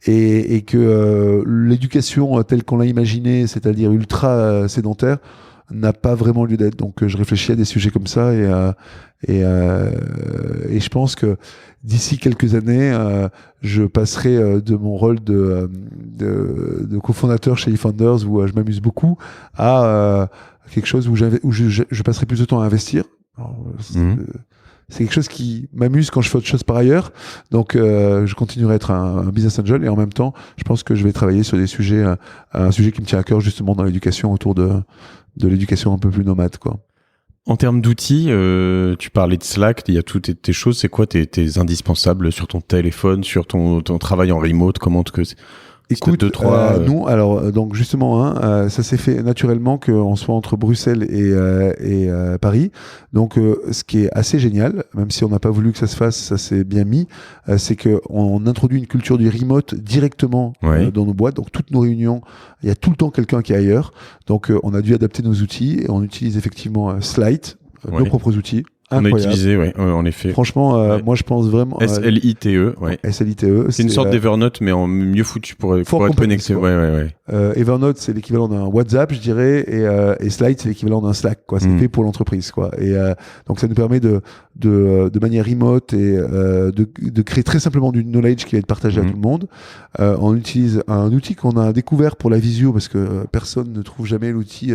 et que l'éducation telle qu'on l'a imaginée, c'est-à-dire ultra sédentaire, n'a pas vraiment lieu d'être. Donc je réfléchis à des sujets comme ça et je pense que d'ici quelques années, je passerai de mon rôle de cofondateur chez eFounders où je m'amuse beaucoup à quelque chose où je passerai plus de temps à investir. Alors, c'est quelque chose qui m'amuse quand je fais autre chose par ailleurs. Donc, je continuerai à être un business angel et en même temps, je pense que je vais travailler sur des sujets, un sujet qui me tient à cœur justement dans l'éducation autour de l'éducation un peu plus nomade, quoi. En termes d'outils, tu parlais de Slack, il y a toutes tes choses. C'est quoi tes indispensables sur ton téléphone, sur ton travail en remote? Comment que Écoute, deux, trois, nous, alors donc justement, hein, ça s'est fait naturellement qu'on soit entre Bruxelles et Paris. Donc, ce qui est assez génial, même si on n'a pas voulu que ça se fasse, ça s'est bien mis, c'est qu'on introduit une culture du remote directement dans nos boîtes. Donc, toutes nos réunions, il y a tout le temps quelqu'un qui est ailleurs. Donc, on a dû adapter nos outils et on utilise effectivement Slide, nos propres outils. Incroyable. On a utilisé, en effet. Franchement, moi je pense vraiment. SLITE, SLITE. C'est une sorte d'Evernote, mais en mieux foutu pour être connecté. Evernote, c'est l'équivalent d'un WhatsApp, je dirais, et Slide, c'est l'équivalent d'un Slack, quoi. C'est fait pour l'entreprise, quoi. Et donc ça nous permet de manière remote et de créer très simplement du knowledge qui va être partagé à tout le monde. On utilise un outil qu'on a découvert pour la visio parce que personne ne trouve jamais l'outil.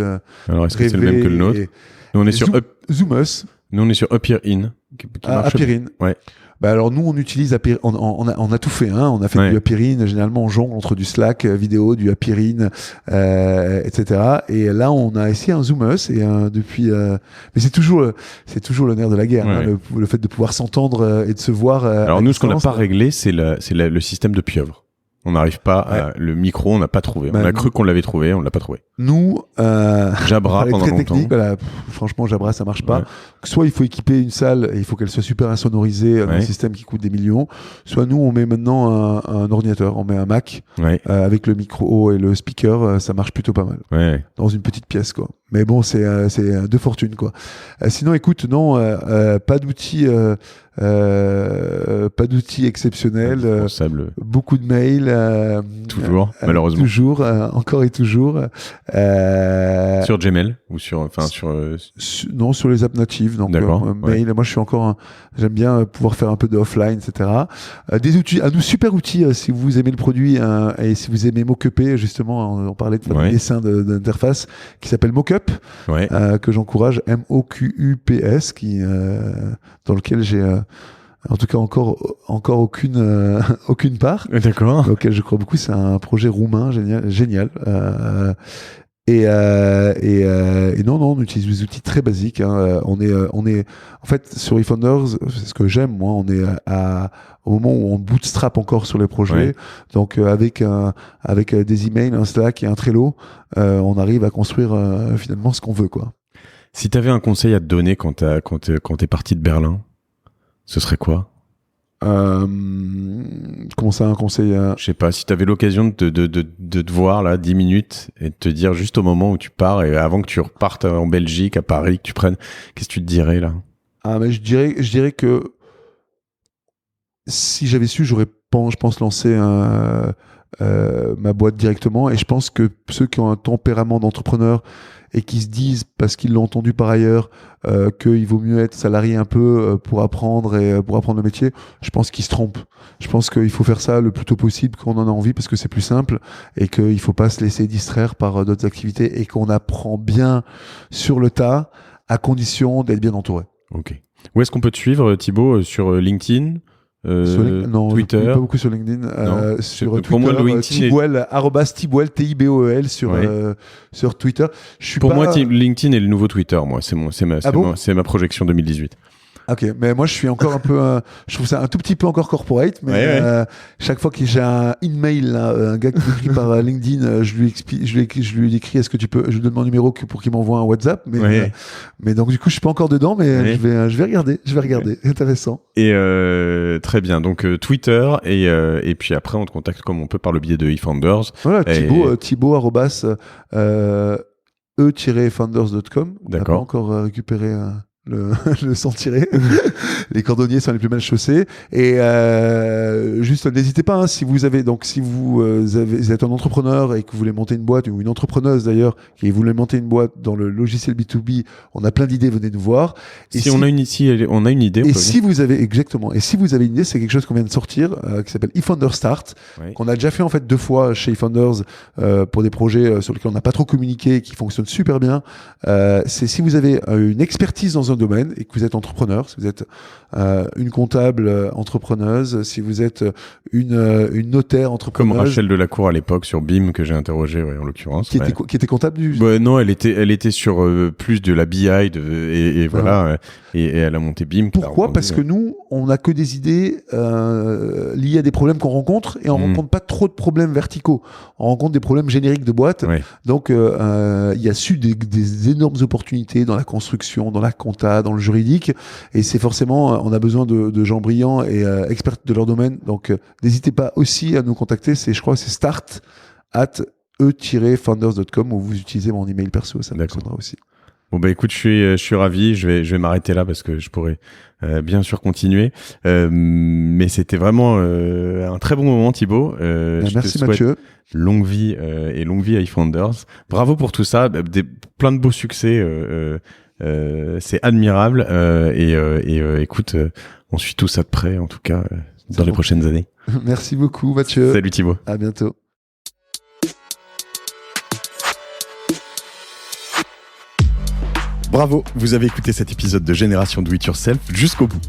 Alors est-ce que c'est le même que le nôtre? Nous on est sur Zoomus. Nous, on est sur Appear-In. Appear-In. Ouais. Bah alors nous on utilise on a tout fait, hein. On a fait du Appear-In, généralement on jongle entre du Slack vidéo, du Appear-In, etc. Et là on a essayé un Zoomus et depuis mais c'est toujours le nerf de la guerre, hein, le fait de pouvoir s'entendre et de se voir. Alors nous ce qu'on n'a pas réglé c'est le système de pieuvre. On n'arrive pas le micro, on n'a pas trouvé. On a cru qu'on l'avait trouvé, on l'a pas trouvé. Nous, Jabra pendant longtemps. Technique, franchement, Jabra, ça marche pas. Soit il faut équiper une salle et il faut qu'elle soit super insonorisée dans un système qui coûte des millions. Soit nous, on met maintenant un ordinateur, on met un Mac avec le micro et le speaker, ça marche plutôt pas mal. Dans une petite pièce, quoi. Mais bon, c'est de fortune, quoi. Sinon, écoute, non, pas d'outils. Pas d'outils exceptiels, beaucoup de mails, toujours, malheureusement. Toujours, encore et toujours. Sur Gmail ou non, sur les apps natives. Donc, mail. Moi, je suis encore, j'aime bien pouvoir faire un peu de offline, etc. Des outils, un super outil si vous aimez le produit et si vous aimez Mockuper, justement, on parlait de faire des dessins d'interface qui s'appelle Mockup, que j'encourage, MOQUPS, dans lequel j'ai en tout cas encore aucune part. D'accord. Auquel je crois beaucoup. C'est un projet roumain génial. Et non, on utilise des outils très basiques. Hein. On est en fait sur eFounders, c'est ce que j'aime moi. On est au moment où on bootstrap encore sur les projets. Donc avec des emails, un Slack et un Trello, on arrive à construire finalement ce qu'on veut, quoi. Si tu avais un conseil à te donner quand t'es parti de Berlin, ce serait quoi? Comment ça, un conseil? Je sais pas, si tu avais l'occasion de te voir là 10 minutes et de te dire juste au moment où tu pars et avant que tu repartes en Belgique, à Paris, que tu prennes, qu'est-ce que tu te dirais là? Mais je dirais que si j'avais su, j'aurais, je pense, lancé ma boîte directement, et je pense que ceux qui ont un tempérament d'entrepreneur et qui se disent, parce qu'ils l'ont entendu par ailleurs, qu'il vaut mieux être salarié un peu pour apprendre le métier, je pense qu'ils se trompent. Je pense qu'il faut faire ça le plus tôt possible quand on en a envie, parce que c'est plus simple, et qu'il faut pas se laisser distraire par d'autres activités, et qu'on apprend bien sur le tas, à condition d'être bien entouré. Ok. Où est-ce qu'on peut te suivre, Thibaut? Sur LinkedIn? Non, Twitter, pas beaucoup sur LinkedIn. Sur Twitter, pour moi, Thiboel, @Thiboel, TIBOEL sur Twitter. Pour moi, LinkedIn est le nouveau Twitter. Moi, c'est ma projection 2018. Ok, mais moi je suis encore un peu, je trouve ça un tout petit peu encore corporate, mais chaque fois que j'ai un email, un gars qui m'écrit par LinkedIn, je lui écris, est-ce que tu peux, je lui donne mon numéro pour qu'il m'envoie un WhatsApp, mais donc du coup je suis pas encore dedans, mais je vais regarder, intéressant. Et très bien, donc Twitter et puis après on te contacte comme on peut par le biais de eFounders. Voilà, Thibaut @e-founders.com. D'accord. On n'a pas encore récupéré le sans tirer. Les cordonniers sont les plus mal chaussés. Et juste n'hésitez pas, hein, si vous êtes un entrepreneur et que vous voulez monter une boîte, ou une entrepreneuse d'ailleurs qui voulait monter une boîte dans le logiciel B2B, on a plein d'idées, venez nous voir. Et on a une idée. Et si vous avez une idée, c'est quelque chose qu'on vient de sortir qui s'appelle eFounders Start, qu'on a déjà fait en fait 2 fois chez eFounders pour des projets sur lesquels on n'a pas trop communiqué et qui fonctionnent super bien. C'est si vous avez une expertise dans dans un domaine et que vous êtes entrepreneur, si vous êtes une comptable entrepreneuse, si vous êtes une notaire entrepreneuse. Comme Rachel Delacour à l'époque sur BIM que j'ai interrogé en l'occurrence. Qui était comptable du... Non, elle était sur plus de la BI et voilà. Et elle a monté BIM. Pourquoi ? Parce que nous, on n'a que des idées liées à des problèmes qu'on rencontre et on rencontre pas trop de problèmes verticaux. On rencontre des problèmes génériques de boîte. Ouais. Donc, il y a des énormes opportunités dans la construction, dans la compta, dans le juridique. Et c'est forcément, on a besoin de gens brillants et experts de leur domaine. Donc, n'hésitez pas aussi à nous contacter. Je crois que c'est start@e-founders.com où vous utilisez mon email perso. Ça me fonctionnera aussi. Bon bah écoute, je suis ravi. Je vais m'arrêter là parce que je pourrais bien sûr continuer. Mais c'était vraiment un très bon moment, Thibaut. Merci Mathieu. Longue vie et longue vie à eFounders. Bravo pour tout ça. Plein de beaux succès. C'est admirable. Écoute, on suit tout ça de près, en tout cas, dans les prochaines années. Merci beaucoup, Mathieu. Salut Thibaut. À bientôt. Bravo, vous avez écouté cet épisode de Génération Do It Yourself jusqu'au bout.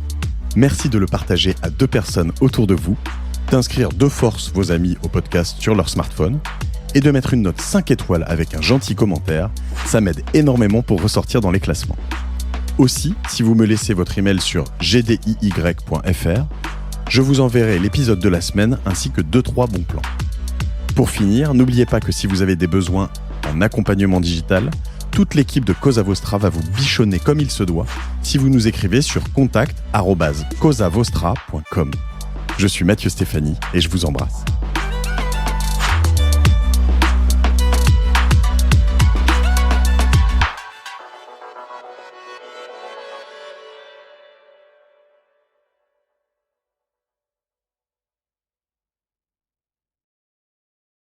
Merci de le partager à 2 personnes autour de vous, d'inscrire de force vos amis au podcast sur leur smartphone et de mettre une note 5 étoiles avec un gentil commentaire. Ça m'aide énormément pour ressortir dans les classements. Aussi, si vous me laissez votre email sur gdiy.fr, je vous enverrai l'épisode de la semaine ainsi que 2-3 bons plans. Pour finir, n'oubliez pas que si vous avez des besoins en accompagnement digital, toute l'équipe de Cosa Vostra va vous bichonner comme il se doit si vous nous écrivez sur contact@cosavostra.com. Je suis Mathieu Stéphanie et je vous embrasse.